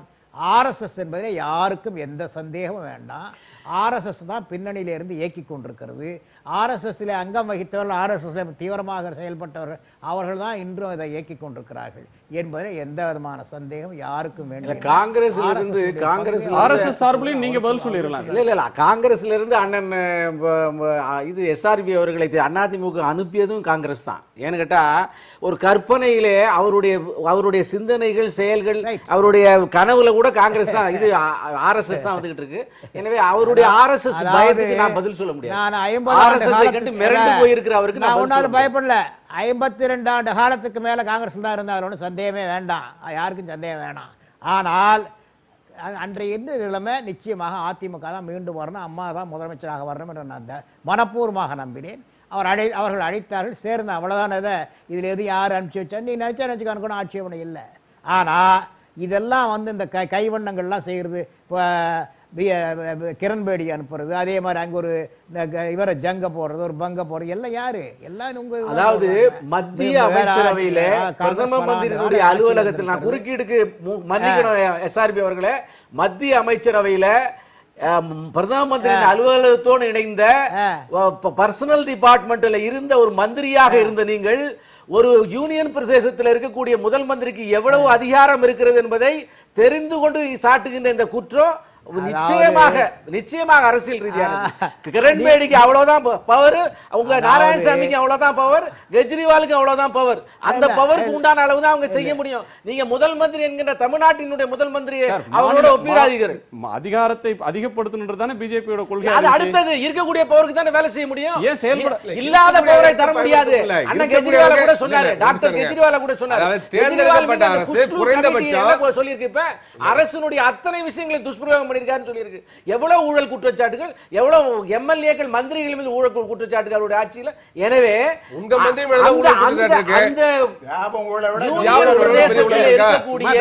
S2: ஆர்எஸ்எஸ் என்பதில் யாருக்கும் எந்த சந்தேகமும் வேண்டாம். ஆர்எஸ்எஸ் தான் பின்னணியிலிருந்து இயக்கி கொண்டிருக்கிறது. ஆர்எஸ்எஸ்ல அங்கம் வகித்தவர்கள், ஆர்எஸ்எஸ்ல தீவிரமாக செயல்பட்டவர்கள், அவர்கள் தான் இன்றும் இதை இயக்கி கொண்டிருக்கிறார்கள். என்பதில் எந்த விதமான சந்தேகம் யாருக்கும் வேண்டிய
S3: காங்கிரஸ்ல இருந்து
S1: RSS சார்பிலையும் நீங்க பதில் சொல்லிடலாம்.
S3: இல்ல காங்கிரஸ்ல இருந்து அண்ணன் இது SRB அவர்களை அதிமுக அனுப்பியதும் காங்கிரஸ் தான். ஏன்னு கேட்டா ஒரு கற்பனையிலே அவருடைய சிந்தனைகள் செயல்கள் அவருடைய கனவுல கூட காங்கிரஸ் தான், இது RSS தான் வந்துகிட்டு இருக்கு. எனவே அவருடைய RSS பயத்துக்கு நான் பதில் சொல்ல முடியாது.
S2: நான் 50
S3: RSS கண்டு மிரண்டு போயிருக்கிற அவருக்கு
S2: நான் ஒன்னாலும் பயப்படல. 52 ஆண்டு காலத்துக்கு மேல காங்கிரஸ் தான் இருந்தாலும் சந்தேகமே வேண்டாம், யாருக்கும் சந்தேகம் வேணாம். ஆனால் அன்றைய இந்த நிலைமை நிச்சயமாக அதிமுக தான் மீண்டும் வரணும், அம்மா தான் முதலமைச்சராக வரணும் என்று நான் மனப்பூர்வமாக நம்பினேன். அவர்கள் அழைத்தார்கள், சேர்ந்து அவ்வளவுதான். இதில் எது யார் அனுப்பிச்சு வச்சா நீ நினைச்சுக்க கூட ஆட்சேபனை இல்லை. ஆனால் இதெல்லாம் வந்து இந்த கைவண்ணங்கள்லாம் செய்கிறது, இப்போ கிரண்பேடி அனுப்புறது, அதே மாதிரி அங்கே ஒரு இவரை ஜங்க போடுறது, ஒரு பங்க போடுறது, எல்லாம் யாரு? எல்லாம் உங்க
S3: அதாவது மத்திய அமைச்சரவையில பிரதம மந்திரியினுடைய அலுவலகத்தில், நான் குறுக்கீடுக்கு மன்னிக்கணும் SRB அவர்களே, மத்திய அமைச்சரவையில பிரதம மந்திரியின் அலுவலகத்தோடு இணைந்த பர்சனல் டிபார்ட்மெண்ட்ல இருந்த ஒரு மந்திரியாக இருந்த நீங்கள் ஒரு யூனியன் பிரதேசத்தில் இருக்கக்கூடிய முதல் மந்திரிக்கு எவ்வளவு அதிகாரம் இருக்கிறது என்பதை தெரிந்து கொண்டு சாட்டுகின்ற இந்த குற்றம் நிச்சயமாக அரசியல் ரீதியானது. கிரண்பேடிக்கு அவ்வளவுதான் பவர், உங்க நாராயணசாமிக்கு அவ்வளவுதான் பவர், கெஜ்ரிவாலுக்கு அவ்வளவுதான் பவர். அந்த பவருக்கு உண்டான அளவு தான் அவங்க செய்ய முடியும். நீங்க முதல் மந்திரி என்கின்ற தமிழ்நாட்டினுடைய முதல் மந்திரியை அவரோட ஒப்பிடாதீர்கள்.
S1: அதிகாரத்தை அதிகப்படுத்தணுன்றது தானே பிஜேபியோட கொள்கை.
S3: அது அடுத்தது இருக்கக்கூடிய பவருக்கு தானே வேலை செய்ய முடியும்.
S1: ஏன் செயல்பட
S3: இல்லாத பவரை தர முடியாது. அண்ணா கெஜ்ரிவால் கூட சொன்னாரு, டாக்டர் கெஜ்ரிவால் கூட சொன்னாரு,
S7: தேர்ந்தெடுக்கப்பட்ட அரசு குறைந்தபட்சம்
S3: சொல்லியிருக்கு. இப்ப அரசினுடைய அத்தனை விஷயங்களை துஷ்பிரயோகம் சொல்லியிருக்கு. எவ்வளவு ஊழல் குற்றச்சாட்டுகள், எவ்வளவு எம்எல்ஏக்கள் மந்திரிகள் மீது ஊழல் குற்றச்சாட்டுகள் அவருடைய ஆட்சியில். எனவே
S7: உங்க மந்திரி மேல ஊழல் குற்றச்சாட்டு
S3: இருக்கக்கூடிய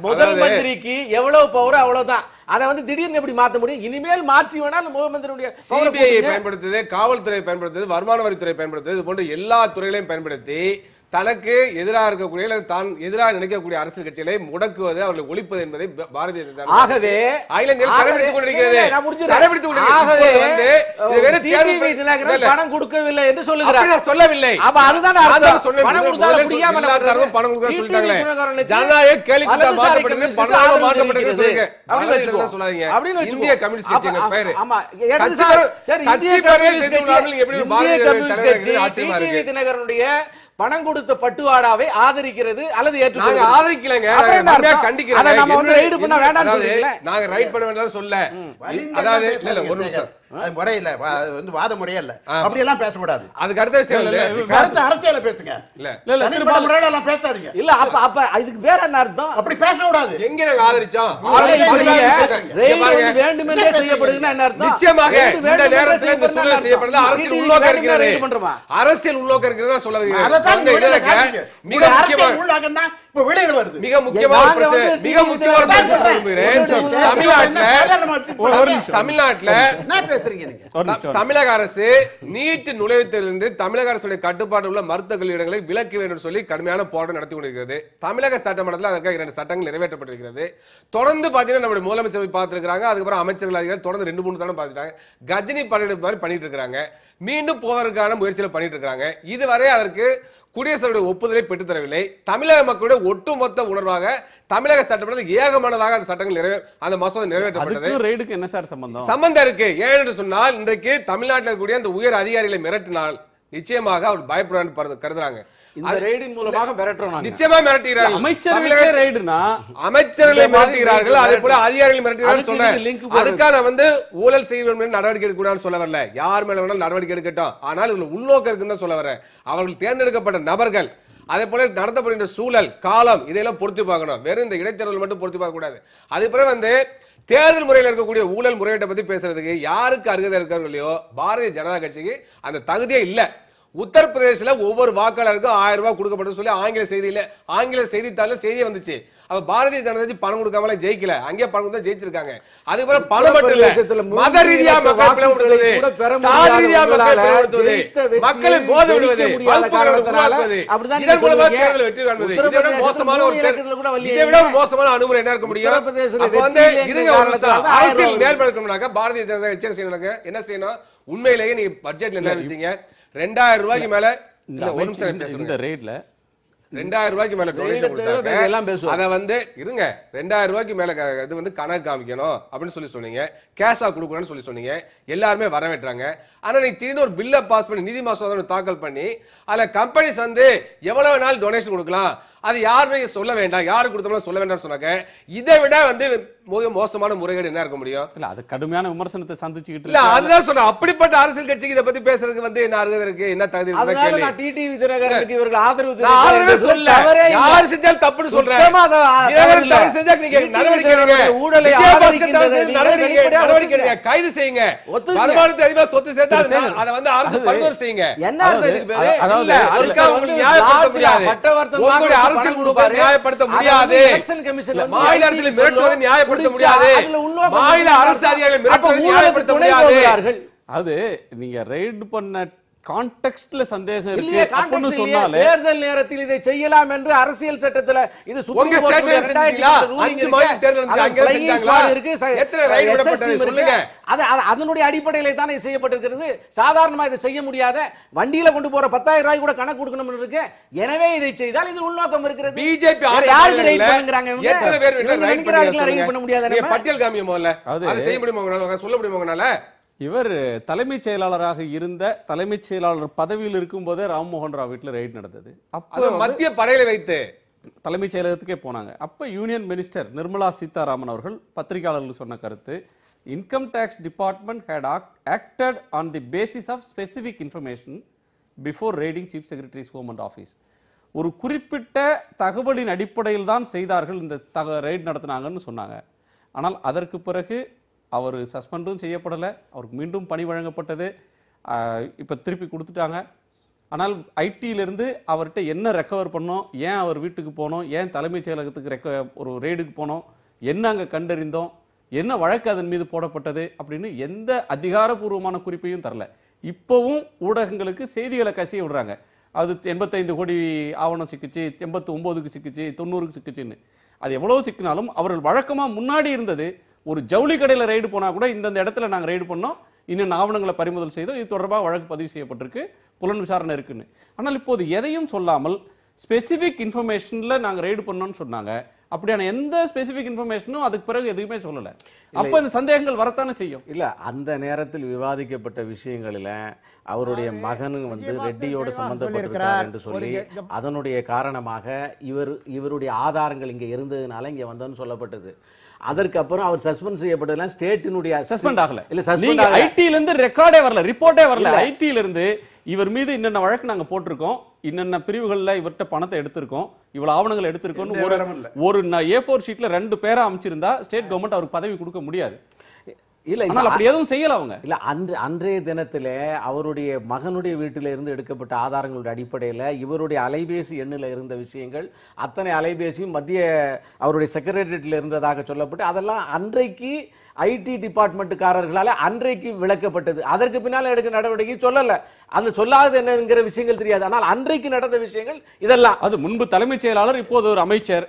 S3: முதல் மந்திரிக்கு எவ்வளவு பவர் அவ்வளவுதான். அதை வந்து திடீர்னு எப்படி மாற்ற முடியும்? இனிமேல் மாற்றி வேணால் முதல் மந்திரியுடைய
S7: சிபிஐ பயன்படுத்துது, காவல்துறை பயன்படுத்துது, வருமான வரித்துறை பயன்படுத்துது, இது போன்ற எல்லா துறைகளையும் பயன்படுத்தி தனக்கு எதிராக இருக்கக்கூடிய தான் எதிராக நினைக்கக்கூடிய அரசியல் கட்சிகளை முடக்குவது, அவர்களை ஒழிப்பது என்பதை பாரதிய ஜனதா
S3: ஆகவே
S7: கடைபிடித்துக் கொண்டிருக்கிறது.
S3: பணம் கொடுக்கவில்லை என்று சொல்லுகிறார்.
S7: சொல்லவில்லை.
S3: அப்ப அதுதான்
S7: பணம் கொடுத்தாலும் பணம் கொடுக்க சொல்லிட்டாங்களே. ஜனநாயக கேலிக்கூத்தா மாற்றப்பட்டது, பணமாக மாற்றப்பட்டது சொல்லாதீங்க. இந்திய கம்யூனிஸ்ட் கட்சி எங்க பேரு. கட்சி பேரே எப்படி பாரதிய
S3: தினகரனுடைய பணம் கொடுத்த பட்டுவாடாவை ஆதரிக்கிறது அல்லது
S7: நாங்க ஆதரிக்கலங்க, கண்டிக்கிறோம்.
S3: நம்ம வந்து ரைட் பண்ண வேண்டாம்னு சொல்றீங்களே.
S7: நாங்க ரைட் பண்ண வேண்டாம்னு சொல்ல. அதாவது இல்ல ஒரு நிமிஷம்,
S5: அது முறையில வந்து வாத முறையே இல்ல, அப்படி எல்லாம் பேசக்கூடாது.
S7: அதுக்கு அடுத்த
S5: கருத்து அரசியல பேசுங்க.
S7: இல்ல
S5: தனிப்பட்ட முறையில எல்லாம் பேசாதீங்க.
S3: இல்ல அப்ப இதுக்கு வேற என்ன அர்த்தம்?
S5: அப்படி பேசக்கூடாது.
S7: எங்க நாங்க ஆதரிச்சோம்?
S3: வேண்டுமென்றே செய்யப்படுதுன்னா என்ன அர்த்தம்?
S7: நிச்சயமாக இந்த நேரத்தில் இந்த சூழல் செய்யப்படுது. அரசியல் உள்நோக்கம் இருக்கிறது, அரசியல் உள்நோக்கம் இருக்கிறதா சொல்ல வருகிறேன். மிக முக்கியமான வெளியில வருது. மிக முக்கியமான தமிழ்நாட்டுல தமிழக அரசு நீட் நுழைவுத்திலிருந்து தமிழக அரசுடைய கட்டுப்பாடு உள்ள மருத்துவ கல்வியிடங்களை விலக்க வேண்டும் சொல்லி கடுமையான போராட்டம் நடத்தி கொண்டிருக்கிறது. தமிழக சட்டமன்றத்தில் அதற்காக 2 சட்டங்கள் நிறைவேற்றப்பட்டிருக்கிறது. தொடர்ந்து பாத்தீங்கன்னா நம்முடைய முதலமைச்சர் பார்த்திருக்காங்க, அதுக்கப்புறம் அமைச்சர்கள் அதிகாரி தொடர்ந்து 2-3 தடவை பார்த்துட்டாங்க. கஜினி படையெடுப்பு மாதிரி பண்ணிட்டு இருக்காங்க, மீண்டும் போவதற்கான முயற்சிகளை பண்ணிட்டு இருக்காங்க. இதுவரை அதற்கு குடியரசுடைய ஒப்புதலை பெற்றுத்தரவில்லை. தமிழக மக்களுடைய ஒட்டுமொத்த உணர்வாக தமிழக சட்டமன்றத்தில் ஏகமானதாக அந்த சட்டங்கள் அந்த மசோதா நிறைவேற்றப்பட்டது.
S1: என்ன சார்
S7: சம்பந்தம் இருக்கு? ஏன்னு சொன்னால் இன்றைக்கு தமிழ்நாட்டில் இருக்கக்கூடிய அந்த உயர் அதிகாரிகளை மிரட்டினால் நிச்சயமாக அவர் பயப்படுறான்னு கருதுறாங்க.
S3: இந்த ரெய்டின் மூலமாக மிரட்டுறோம்.
S7: நிச்சயமா மிரட்டுகிறார்கள்.
S3: அமைச்சர்களே ரெய்டுனா
S7: அமைச்சர்களை மிரட்டுகிறார்கள், அதே போல அதிகாரிகளை மிரட்டுகிறார்கள் சொல்றேன். அதுக்காக வந்து ஊழல் செய்ய வேண்டும் என்று நடவடிக்கை எடுக்கணும்னு சொல்ல வரல. யார் மேல வேணாலும் நடவடிக்கை எடுக்கட்டும், ஆனால் இதுல உள்நோக்கம் இருக்குன்னு சொல்ல வரேன். அவர்கள் தேர்ந்தெடுக்கப்பட்ட நபர்கள், அதே போல நடத்தப்படுகின்ற சூழல், காலம், இதெல்லாம் பொறுத்து பார்க்கணும். வெறும் இந்த இடைத்தேர்தல் மட்டும் பொறுத்து பார்க்க கூடாது. அதே போல வந்து தேர்தல் முறையில் இருக்கக்கூடிய ஊழல் முறையீட்டை பத்தி பேசுறதுக்கு யாருக்கு அருகதை இருக்கார்களோ பாரதிய ஜனதா கட்சிக்கு அந்த தகுதியே இல்ல. உத்தரப்பிரதேசல ஒவ்வொரு வாக்காளருக்கும் 1000 ரூபாய் கொடுக்கப்பட்டு சொல்லி ஆங்கில செய்தித்தாள்ல செய்தி வந்துச்சு. அப்ப பாரதிய ஜனதா பணம் கொடுக்காமல ஜெயிக்கல, அங்கே பணம் கொடுத்தா ஜெயிச்சிருக்காங்க. அதே போல பணம் மட்டும் இல்ல, மத ரீதியா மக்கள் பிளவுபடுவது, சாதி ரீதியா மக்கள் பிளவுபடுவது, மக்களை போதை விடுவது, அப்படிதான் இதன் மூலமா தேர்தல் வெற்றி காண்பது. இதை விட மோசமான ஒரு இதை விட மோசமான அனுமுறை என்ன இருக்க முடியும்? அப்ப வந்து இருங்க ஒரு நிமிஷம், அரசியல் நேர்மையாக்கணும்னாக்க பாரதிய ஜனதா கட்சி என்ன செய்யணும்? உண்மையிலேயே நீங்க பட்ஜெட்ல என்ன வச்சீங்க? 2000 ரூபாய்க்கு மேல
S1: இந்த ரேட்ல
S7: 2000 ரூபாய்க்கு மேல டொனேஷன் கொடுத்தாங்க.
S3: எல்லாம் பேசுவோம்.
S7: அத வந்து இருங்க 2000 ரூபாய்க்கு மேல இது வந்து கணக்கு காமிக்கணும் அப்படின்னு சொல்லி சொன்னீங்க. கேஷா கொடுக்கணும்னு சொல்லி சொன்னீங்க. எல்லாருமே வரவேற்றாங்க. ஆனா நீங்க திடீர்னு ஒரு பில்ல பாஸ் பண்ணி நிதி மசோதாவை தாக்கல் பண்ணி அதுல கம்பெனிஸ் வந்து எவ்வளவு நாள் டொனேஷன் கொடுக்கலாம் அது யாருமே சொல்ல வேண்டாம், யாரு கொடுத்தோம்னா சொல்ல வேண்டாம்னு சொன்னாங்க. இதை விட வந்து மோசமான முறைகேடு என்ன இருக்க முடியும்?
S1: இல்ல அது கடுமையான விமர்சனத்தை சந்திச்சுக்கிட்டு
S7: இல்ல அதுதான் சொல்றேன். அப்படிப்பட்ட அரசியல் கட்சிக்கு இதை பத்தி பேசுறதுக்கு வந்து என்ன அருகதை இருக்கு, என்ன தகுதி இருக்கு?
S3: அதனால நான் டிடிவி தினகரனுக்கு இவர்கள் ஆதரவு
S7: நான் ஆதரவே சொல்ல. யார் செஞ்சாலும் தப்புன்னு சொல்றேன். தினகரன் தவறு செஞ்சா நீங்க நடவடிக்கை எடுங்க.
S3: ஊழலை
S7: நடவடிக்கை எடுங்க. கைது செய்யுங்க. வருமானத்தை அதிகமா சொத்து சேர்த்தா அதை வந்து அரசு பரிந்துரை செய்யுங்க.
S3: என்ன அர்த்தம் இதுக்கு பேரு?
S7: இல்ல அதுக்காக உங்களுக்கு நியாயப்படுத்த முடியாது. உங்களுடைய அரசியல் குடும்பத்தை நியாயப்படுத்த முடியாது. மாநில அரசியலை மிரட்டுவதை நியாயப்படுத்த முடியாது. மாநில அரசு அதிகாரிகளை மிரட்டுவதை நியாயப்படுத்த முடியாது.
S1: அது நீங்க ரைட் பண்ண கான்டெக்ஸ்ட்ல சந்தேகம்
S3: இல்லையே,
S1: இருக்கு அப்படின்னு
S3: context
S1: சொன்னாலே
S3: இல்லையே. தேர்தல் நேரத்தில் இதை செய்யலாம் என்று அரசியல் சட்டத்துல இது சுப்ரீம்
S7: உங்க
S3: கோர்ட்
S7: ஸ்டேட்மென்ட் செஞ்சீங்களா? 5 மாநில தேர்தல் நடந்துச்சு. அங்க செஞ்சாங்களா? எத்தனை ரைடு விடப்பட்டது சொல்லுங்க.
S3: அதனுடைய அடிப்படையில தான் இது செய்யப்பட்டிருக்கிறது. சாதாரணமா இதை செய்ய முடியாத வண்டியில கொண்டு போற 10,000 ரூபாய் கூட கணக்கு கொடுக்கணும்னு இருக்கு. எனவே இதை செய்தால் இது உள்நோக்கம் இருக்கிறது.
S7: பிஜேபி
S3: யாருக்கு ரைட் பண்ணுங்கறாங்க இவங்க?
S7: எத்தனை பேர்
S3: நினைக்கிறாங்க ரைட் பண்ண முடியாத
S7: நீங்க பட்டியல் காமிங்க முதல்ல. அது செய்ய முடியுமா உங்களால? சொல்ல முடியுமா உங்களால?
S1: இவர் தலைமைச் செயலாளராக இருந்த தலைமைச் செயலாளர் பதவியில் இருக்கும் போதே ராம்மோகன் ராவ் வீட்டில் ரைட் நடந்தது. அப்போ
S7: மத்திய படையில வைத்து
S1: தலைமைச் செயலகத்துக்கே போனாங்க. அப்ப யூனியன் மினிஸ்டர் நிர்மலா சீதாராமன் அவர்கள் பத்திரிகையாளர்களுக்கு சொன்ன கருத்து, income tax department had acted on the basis of specific information before raiding Chief Secretary's home and office. ஒரு குறிப்பிட்ட தகவலின் அடிப்படையில் தான் செய்தார்கள், இந்த ரைட் நடத்தினாங்கன்னு சொன்னாங்க. ஆனால் அதற்கு பிறகு அவர் சஸ்பெண்டும் செய்யப்படலை, அவருக்கு மீண்டும் பணி வழங்கப்பட்டது, இப்போ திருப்பி கொடுத்துட்டாங்க. ஆனால் ஐடியிலிருந்து அவர்கிட்ட என்ன ரெக்கவர் பண்ணோம், ஏன் அவர் வீட்டுக்கு போனோம், ஏன் தலைமைச் செயலகத்துக்கு ஒரு ரெய்டுக்கு போனோம், என்ன அங்கே கண்டறிந்தோம், என்ன வழக்கு அதன் மீது போடப்பட்டது அப்படின்னு எந்த அதிகாரப்பூர்வமான குறிப்பையும் தரல. இப்போவும் ஊடகங்களுக்கு செய்திகளை கசிய விடுறாங்க. அது 85 கோடி ஆவணம் சிக்கிச்சு, 89க்கு சிக்கிச்சு, 90க்கு சிக்கிச்சுன்னு. அது எவ்வளவு சிக்கினாலும் அவர்கள் வழக்கமாக முன்னாடி இருந்தது ஒரு ஜவுளி கடையில் ரைடு போனால் கூட இந்தந்த இடத்துல நாங்கள் ரைடு பண்ணோம், இன்னும் ஆவணங்களை பறிமுதல் செய்தோம், இது தொடர்பாக வழக்கு பதிவு செய்யப்பட்டிருக்கு, புலன் விசாரணை இருக்குன்னு. ஆனால் இப்போது எதையும் சொல்லாமல் ஸ்பெசிஃபிக் இன்ஃபர்மேஷனில் நாங்கள் ரைடு பண்ணோம்னு சொன்னாங்க. அப்படியான எந்த ஸ்பெசிஃபிக் இன்ஃபர்மேஷனும் அதுக்கு பிறகு எதுவுமே சொல்லலை. அப்போ இந்த சந்தேகங்கள் வரத்தானே செய்யும்.
S3: இல்லை, அந்த நேரத்தில் விவாதிக்கப்பட்ட விஷயங்களில் அவருடைய மகன் வந்து ரெட்டியோடு சம்பந்தப்பட்டிருக்கிறார் என்று சொல்லி அதனுடைய காரணமாக இவருடைய ஆதாரங்கள் இங்கே இருந்ததுனால இங்கே வந்தோன்னு சொல்லப்பட்டது. அதற்கு அப்புறம் அவர் சஸ்பெண்ட் செய்யப்பட்டதெல்லாம் ஸ்டேட்டினுடைய
S1: சஸ்பெண்ட் ஆகல. இல்ல சஸ்பெண்ட் ஐடில இருந்து ரெக்கார்டே வரல, ரிப்போர்ட்டே வரல. ஐடில இருந்து இவர் மீது இன்னென்ன வழக்கு நாங்க போட்டிருக்கோம், இன்னென்ன பிரிவுகள்ல இவர்கிட்ட பணத்தை எடுத்திருக்கோம், இவ்வளவு ஆவணங்கள் எடுத்திருக்கோம், ஒரு A4 ஷீட்ல 2 பேரா அமைச்சிருந்தா ஸ்டேட் கவர்மெண்ட் அவருக்கு பதவி கொடுக்க முடியாது. இல்ல அப்படி எதுவும் செய்யல அவங்க.
S3: இல்ல அன்றைய தினத்துல அவருடைய மகனுடைய வீட்டில இருந்து எடுக்கப்பட்ட ஆதாரங்களுடைய அடிப்படையில் இவருடைய அலைபேசி எண்ணில் இருந்த விஷயங்கள் அத்தனை அலைபேசியும் மத்திய அவருடைய செக்ரட்டரியேட்டில் இருந்ததாக சொல்லப்பட்டு அதெல்லாம் அன்றைக்கு ஐடி டிபார்ட்மெண்ட்டுக்காரர்களால அன்றைக்கு விளக்கப்பட்டது. அதற்கு பின்னால் எடுக்க நடவடிக்கை சொல்லல, அந்த சொல்லாதது என்னங்கிற விஷயங்கள் தெரியாது. ஆனால் அன்றைக்கு நடந்த விஷயங்கள் இதெல்லாம்.
S1: அது முன்பு தலைமைச் செயலாளர், இப்போது ஒரு அமைச்சர்,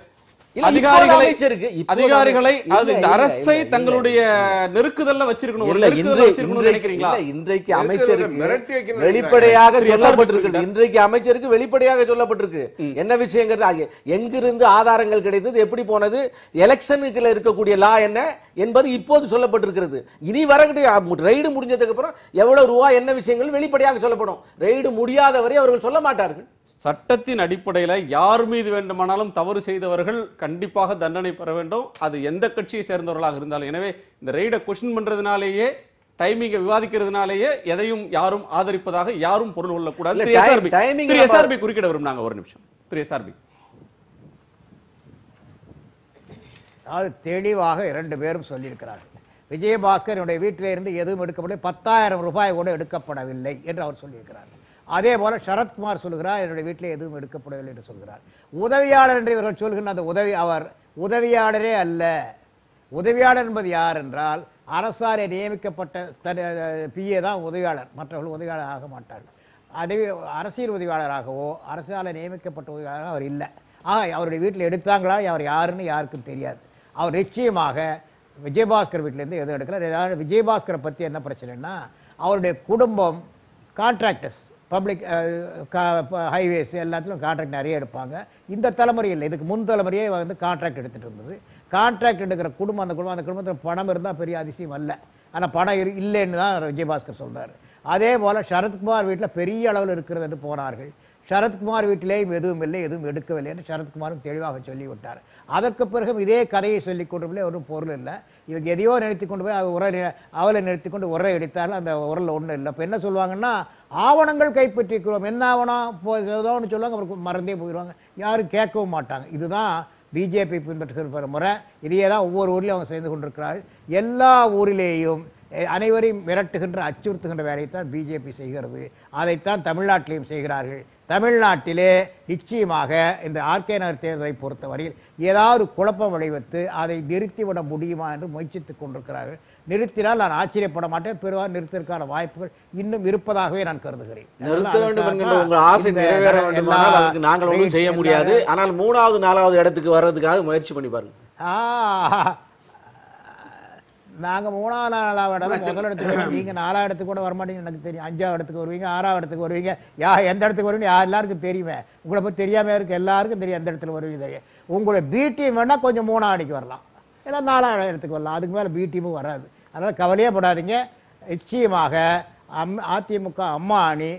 S3: அதிகாரிகளை
S1: அரசை தங்களுடைய நெருக்குதல்ல வச்சிருக்கணும்.
S3: இன்றைக்கு அமைச்சருக்கு வெளிப்படையாக சொல்லப்பட்டிருக்கு. இன்றைக்கு அமைச்சருக்கு வெளிப்படையாக சொல்லப்பட்டிருக்கு என்ன விஷயங்கிறது, எங்கிருந்து ஆதாரங்கள் கிடைத்தது, எப்படி போனது, எலெக்ஷனுக்குள்ள இருக்கக்கூடிய லா என்ன என்பது இப்போது சொல்லப்பட்டிருக்கிறது. இனி வரக்கூடிய ரெய்டு முடிஞ்சதுக்கு அப்புறம் எவ்வளவு ரூபாய் என்ன விஷயங்கள் வெளிப்படையாக சொல்லப்படும். ரெய்டு முடியாதவரை அவர்கள் சொல்ல மாட்டார்கள்.
S1: சட்டத்தின் அடிப்படையில் யார் மீது வேண்டுமானாலும் தவறு செய்தவர்கள் கண்டிப்பாக தண்டனை பெற வேண்டும், அது எந்த கட்சியை சேர்ந்தவர்களாக இருந்தாலும். எனவே இந்த ரெய்டை கொஸ்டின் பண்றதுனாலேயே, டைமிங்கை விவாதிக்கிறதுனாலேயே எதையும் யாரும் ஆதரிப்பதாக யாரும் பொருள் கொள்ளக்கூடாது. திரு எஸ்ஆர்பி குறுக்கிட விரும்பினாங்க. ஒரு நிமிஷம் திரு எஸ்ஆர்பி.
S2: அது தெளிவாக 2 பேரும் சொல்லியிருக்கிறார்கள். விஜயபாஸ்கர் வீட்டிலே இருந்து எதுவும் எடுக்கப்படவில்லை, 10,000 ரூபாய் கூட எடுக்கப்படவில்லை என்று அவர் சொல்லியிருக்கிறார். அதே போல சரத்குமார் சொல்கிறார், என்னுடைய வீட்டில் எதுவும் எடுக்கப்படவில்லை என்று சொல்கிறார். உதவியாளர் என்று இவர்கள் சொல்கின்ற அந்த அவர் உதவியாளரே அல்ல. உதவியாளர் என்பது யார் என்றால் அரசாலே நியமிக்கப்பட்ட பிஏ தான் உதவியாளர், மற்றவர்கள் உதவியாளர் ஆக மாட்டார்கள். அதே அரசியல் உதவியாளராகவோ அரசால் நியமிக்கப்பட்ட உதவியாளராக அவர் இல்லை. அவருடைய வீட்டில் எடுத்தாங்களா, அவர் யாருன்னு யாருக்கும் தெரியாது. அவர் நிச்சயமாக விஜயபாஸ்கர் வீட்டிலேருந்து எதுவும் எடுக்கல. விஜயபாஸ்கரை பற்றி என்ன பிரச்சனைன்னா, அவருடைய குடும்பம் கான்ட்ராக்டர்ஸ், பப்ளிக் ஹைவேஸ் எல்லாத்துலையும் கான்ட்ராக்ட் நிறைய எடுப்பாங்க. இந்த தலைமுறை இல்லை, இதுக்கு முன் தலைமுறையே வந்து கான்ட்ராக்ட் எடுத்துகிட்டு இருந்தது. கான்ட்ராக்ட் எடுக்கிற குடும்பம் அந்த குடும்பத்தில் பணம் இருந்தால் பெரிய அதிசயம் அல்ல. ஆனால் பணம் இல்லைன்னு தான் விஜயபாஸ்கர் சொல்கிறார். அதே போல் சரத்குமார் வீட்டில் பெரிய அளவில் இருக்கிறது என்று போனார்கள். சரத்குமார் வீட்டிலேயும் எதுவும் இல்லை, எதுவும் எடுக்கவில்லை என்று சரத்குமாரும் தெளிவாக சொல்லிவிட்டார். அதற்கு பிறகு இதே கதையை சொல்லிக் கொண்டு ஒரு பொருள் இல்லை. இவங்க எதையோ நிறுத்தி கொண்டு போய் அவளை நிறுத்தி கொண்டு உரை அடித்தார்கள். அந்த உரலில் ஒன்றும் இல்லை. இப்போ என்ன சொல்லுவாங்கன்னா, ஆவணங்கள் கைப்பற்றிக்கிறோம். என்ன ஆவணம் ஏதோன்னு சொல்லுவாங்க, அப்புறம் மறந்தே போயிடுவாங்க, யாரும் கேட்கவும் மாட்டாங்க. இதுதான் பிஜேபி பின்பற்றுகிற முறை. இதையே தான் ஒவ்வொரு ஊர்லேயும் அவங்க செய்து கொண்டிருக்கிறார்கள். எல்லா ஊரிலேயும் அனைவரையும் மிரட்டுகின்ற அச்சுறுத்துகின்ற வேலையைத்தான் பிஜேபி செய்கிறது. அதைத்தான் தமிழ்நாட்டிலையும் செய்கிறார்கள். தமிழ்நாட்டிலே நிச்சயமாக இந்த ஆர்கே நகர் தேர்தலை பொறுத்தவரையில் ஏதாவது குழப்பம் விளைவித்து அதை நிறுத்திவிட முடியுமா என்று முயற்சித்துக் கொண்டிருக்கிறார்கள். நிறுத்தினால் நான் ஆச்சரியப்பட மாட்டேன். பெருவாக நிறுத்திற்கான வாய்ப்புகள் இன்னும் இருப்பதாகவே நான் கருதுகிறேன்.
S3: நிறுத்த வேண்டும் என்கின்ற உங்கள் ஆசை நிறைவேற வேண்டுமானால் அதுக்கு நாங்கள் ஒன்றும் செய்ய முடியாது. ஆனால் 3வது 4வது இடத்துக்கு வர்றதுக்காக முயற்சி பண்ணி பாருங்க.
S2: நாங்கள் 3வது 4வது இடம் முதல் இடத்துக்கு வருவோம். நீங்கள் 4வது இடத்துக்கு கூட வரமாட்டீங்க, எனக்கு தெரியும். 5வது இடத்துக்கு வருவீங்க, 6வது இடத்துக்கு வருவீங்க. எந்த இடத்துக்கு வருவீங்க எல்லாருக்கும் தெரியுமே. உங்களை பற்றி தெரியாமல் இருக்கு, எல்லாருக்கும் தெரியும் எந்த இடத்துல வருவீங்க தெரியும். உங்களை பி டீம் வேணால் கொஞ்சம் 3வது அடிக்கு வரலாம், ஏன்னா 4வது இடத்துக்கு வரலாம். அதுக்கு மேலே பி டீமும் வராது. அதனால் கவலையே படாதீங்க. நிச்சயமாக அதிமுக அம்மா அணி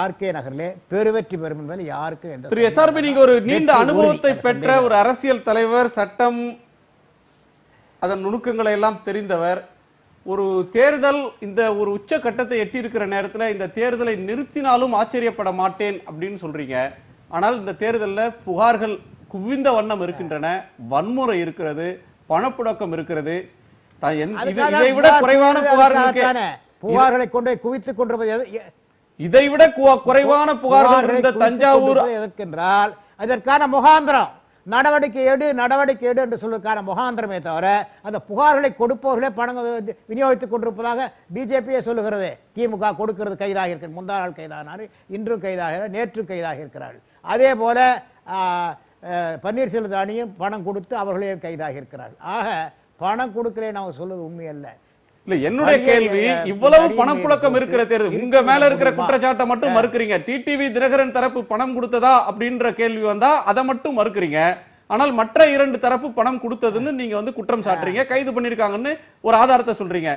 S2: ஆர்கே நகரிலே பெருவெற்றி பெறும் என்பதில் யாருக்கும் எந்த.
S1: திரு எஸ்ஆர்பி, நீங்க ஒரு நீண்ட அனுபவத்தை பெற்ற ஒரு அரசியல் தலைவர், சட்டம் அதன் நுணுக்கங்களை எல்லாம் தெரிந்தவர். ஒரு தேர்தல் இந்த ஒரு உச்ச கட்டத்தை எட்டி இருக்கிற நேரத்தில் இந்த தேர்தலை நிறுத்தினாலும் ஆச்சரியப்பட மாட்டேன் அப்படின்னு சொல்றீங்க. ஆனால் இந்த தேர்தலில் புகார்கள் குவிந்த வண்ணம் இருக்கின்றன, வன்முறை இருக்கிறது, பணப்புழக்கம் இருக்கிறது. இதை விட குறைவான
S2: புகார்களை கொண்டு குவித்துக் கொண்டிருப்பது,
S1: இதை விட குறைவான புகார்கள் இருந்த தஞ்சாவூர்
S2: எதற்கென்றால் அதற்கான முகாந்திரம் நடவடிக்கை எடு என்று சொல்வதற்கான முகாந்திரமே தவிர அந்த புகார்களை கொடுப்பவர்களே பணம் விநியோகித்துக் கொண்டிருப்பதாக பிஜேபியே சொல்லுகிறது. திமுக கொடுக்கிறது, கைதாக இருக்கிறது. முந்தா நாள் கைதானார், இன்றும் கைதாக, நேற்று கைதாக இருக்கிறார்கள். அதே போல பன்னீர்செல்வம் அணியும் பணம் கொடுத்து அவர்களையும் கைதாக இருக்கிறார்கள். ஆக பணம் கொடுக்கிறேன் அவங்க சொல்வது உண்மை அல்ல.
S1: இல்ல, என்னுடைய கேள்வி, இவ்வளவு பணப்புழக்கம் இருக்கிற தேர்தல், உங்க மேல இருக்கிற குற்றச்சாட்டை மட்டும் மறுக்கிறீங்க. டிடிவி தினகரன் தரப்பு பணம் கொடுத்ததா அப்படின்ற கேள்வி வந்தா அதை மட்டும் மறுக்கிறீங்க. ஆனால் மற்ற 2 தரப்பு பணம் கொடுத்ததுன்னு நீங்க வந்து குற்றம் சாட்டுறீங்க, கைது பண்ணிருக்காங்கன்னு ஒரு ஆதாரத்தை சொல்றீங்க.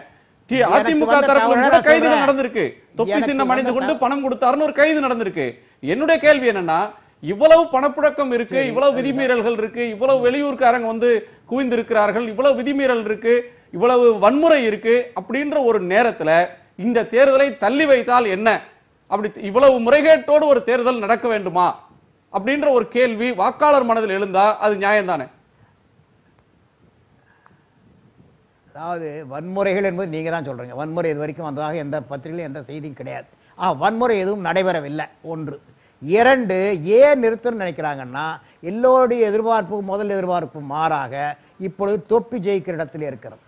S1: அதிமுக தரப்புல கூட கைது நடந்திருக்கு. தொப்பி சின்னம் அணிந்து கொண்டு பணம் கொடுத்தாருன்னு ஒரு கைது நடந்திருக்கு. என்னுடைய கேள்வி என்னன்னா, இவ்வளவு பணப்புழக்கம் இருக்கு, இவ்வளவு விதிமீறல்கள் இருக்கு, இவ்வளவு வெளியூர்காரங்க வந்து குவிந்திருக்கிறார்கள், இவ்வளவு விதிமீறல் இருக்கு, இவ்வளவு வன்முறை இருக்கு அப்படின்ற ஒரு நேரத்துல இந்த தேர்தலை தள்ளி வைத்தால் என்ன? அப்படி இவ்வளவு முறைகேட்டோடு ஒரு தேர்தல் நடக்க வேண்டுமா அப்படின்ற ஒரு கேள்வி வாக்காளர் மனதில் எழுந்தா அது நியாயம் தானே?
S2: அதாவது வன்முறைகள் என்பது நீங்க தான் சொல்றீங்க. வன்முறை இது வரைக்கும் வந்ததாக எந்த பத்திரிகையிலும் எந்த செய்தியும் கிடையாது. வன்முறை எதுவும் நடைபெறவில்லை. 1. 2, ஏன் நிறுத்தணும்னு நினைக்கிறாங்கன்னா, எல்லோருடைய எதிர்பார்ப்பும் முதல் எதிர்பார்ப்பும் மாறாக இப்பொழுது தொப்பி ஜெயிக்கிற இடத்துல இருக்கிறது.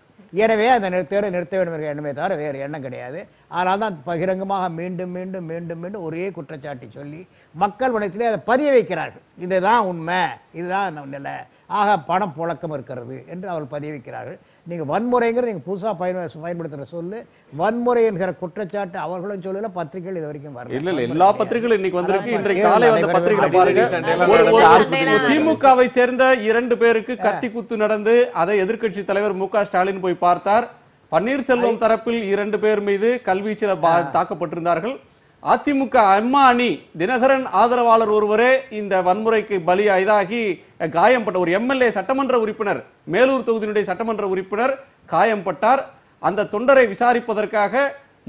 S2: எனவே அந்த தேர்தலை நிறுத்த வேண்டும் என்ற எண்ணமே தவிர வேறு எண்ணம் கிடையாது. ஆனால் தான் பகிரங்கமாக மீண்டும் மீண்டும் மீண்டும் மீண்டும் ஒரே குற்றச்சாட்டை சொல்லி மக்கள் மனத்திலே அதை பதிய வைக்கிறார்கள். இதுதான் உண்மை, இதுதான் நிலை, ஆக பணம் புழக்கம் இருக்கிறது என்று அவர்கள் பதிய வைக்கிறார்கள். நீங்கள் வன்முறைங்கிற நீங்கள் புதுசாக பயன்படுத்துகிற சொல்லு வன்முறை என்கிற குற்றச்சாட்டு அவர்களும் சொல்லல, பத்திரிகைகள் இது வரைக்கும் வரல.
S1: இல்ல எல்லா பத்திரிகைகளும் இன்னைக்கு வந்திருக்கு. இன்றைக்கு காலை வந்த பத்திரிகை பாருங்க, திமுகவை சேர்ந்த 2 பேருக்கு கத்தி குத்து நடந்து அதை எதிர்க்கட்சி தலைவர் மு க ஸ்டாலின் போய் பார்த்தார். பன்னீர்செல்வம் தரப்பில் 2 பேர் மீது கல்வீச்சில் தாக்கப்பட்டிருந்தார்கள். அதிமுக அம்மா அணி தினகரன் ஆதரவாளர் ஒருவரே இந்த வன்முறைக்கு பலியாகி காயம்பட்ட ஒரு எம்எல்ஏ சட்டமன்ற உறுப்பினர், மேலூர் தொகுதியினுடைய சட்டமன்ற உறுப்பினர் காயம்பட்டார். அந்த தொண்டரை விசாரிப்பதற்காக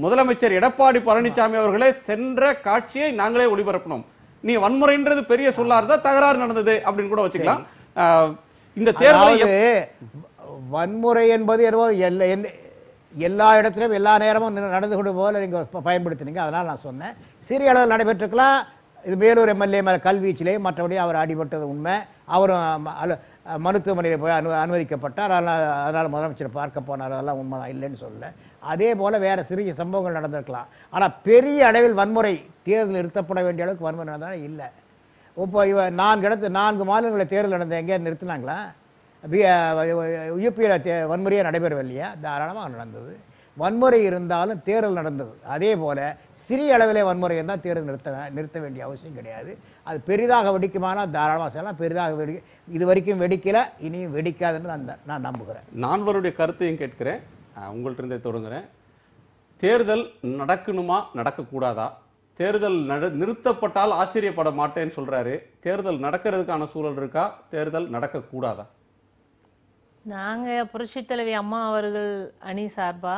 S1: முதலமைச்சர் எடப்பாடி பழனிசாமி அவர்களே சென்ற காட்சியை நாங்களே ஒளிபரப்பினோம். நீ வன்முறைன்றது பெரிய சொல்லா இருந்தா தகராறு நடந்தது அப்படின்னு கூட வச்சுக்கலாம். இந்த தேர்தல்
S2: வன்முறை என்பது எல்லா இடத்திலும் எல்லா நேரமும் நடந்து கொண்டு போல நீங்கள் பயன்படுத்தினீங்க. அதனால் நான் சொன்னேன், சிறிய அளவில் நடைபெற்றுக்கலாம். இது வேலூர் எம்எல்ஏ மேலே கல்வீச்சிலே, மற்றபடி அவர் அடிபட்டது உண்மை. அவரும் மருத்துவமனையில் போய் அனுமதிக்கப்பட்டார். அதனால் முதலமைச்சர் பார்க்க போனார், அதெல்லாம் உண்மை தான், இல்லைன்னு சொல்லலை. அதே போல் வேறு சிறிய சம்பவங்கள் நடந்திருக்கலாம். ஆனால் பெரிய அளவில் வன்முறை தேர்தல் நிறுத்தப்பட வேண்டிய அளவுக்கு வன்முறை நடந்தாலும் இல்லை. இப்போ 4 மாநிலங்களில் தேர்தல் நடந்த எங்கேயா நிறுத்தினாங்களா? யூபியில் வன்முறையாக நடைபெறவில்லையா? தாராளமாக நடந்தது. வன்முறை இருந்தாலும் தேர்தல் நடந்தது. அதே போல சிறிய அளவிலே வன்முறை இருந்தால் தேர்தல் நிறுத்த வேண்டிய அவசியம் கிடையாது. அது பெரிதாக வெடிக்குமானால் தாராளமாக செய்யலாம். பெரிதாக இது வரைக்கும் வெடிக்கல, இனியும் வெடிக்காதுன்னு நான் நம்புகிறேன்.
S1: நான்வருடைய கருத்தையும் கேட்கிறேன், உங்கள்ட்ட இருந்தே தொடங்குறேன். தேர்தல் நடக்கணுமா நடக்கக்கூடாதா? தேர்தல் நிறுத்தப்பட்டால் ஆச்சரியப்பட மாட்டேன்னு சொல்றாரு. தேர்தல் நடக்கிறதுக்கான சூழல் இருக்கா? தேர்தல் நடக்கக்கூடாதா?
S4: நாங்கள் புரட்சித் தலைவி அம்மா அவர்கள் அணி சார்பா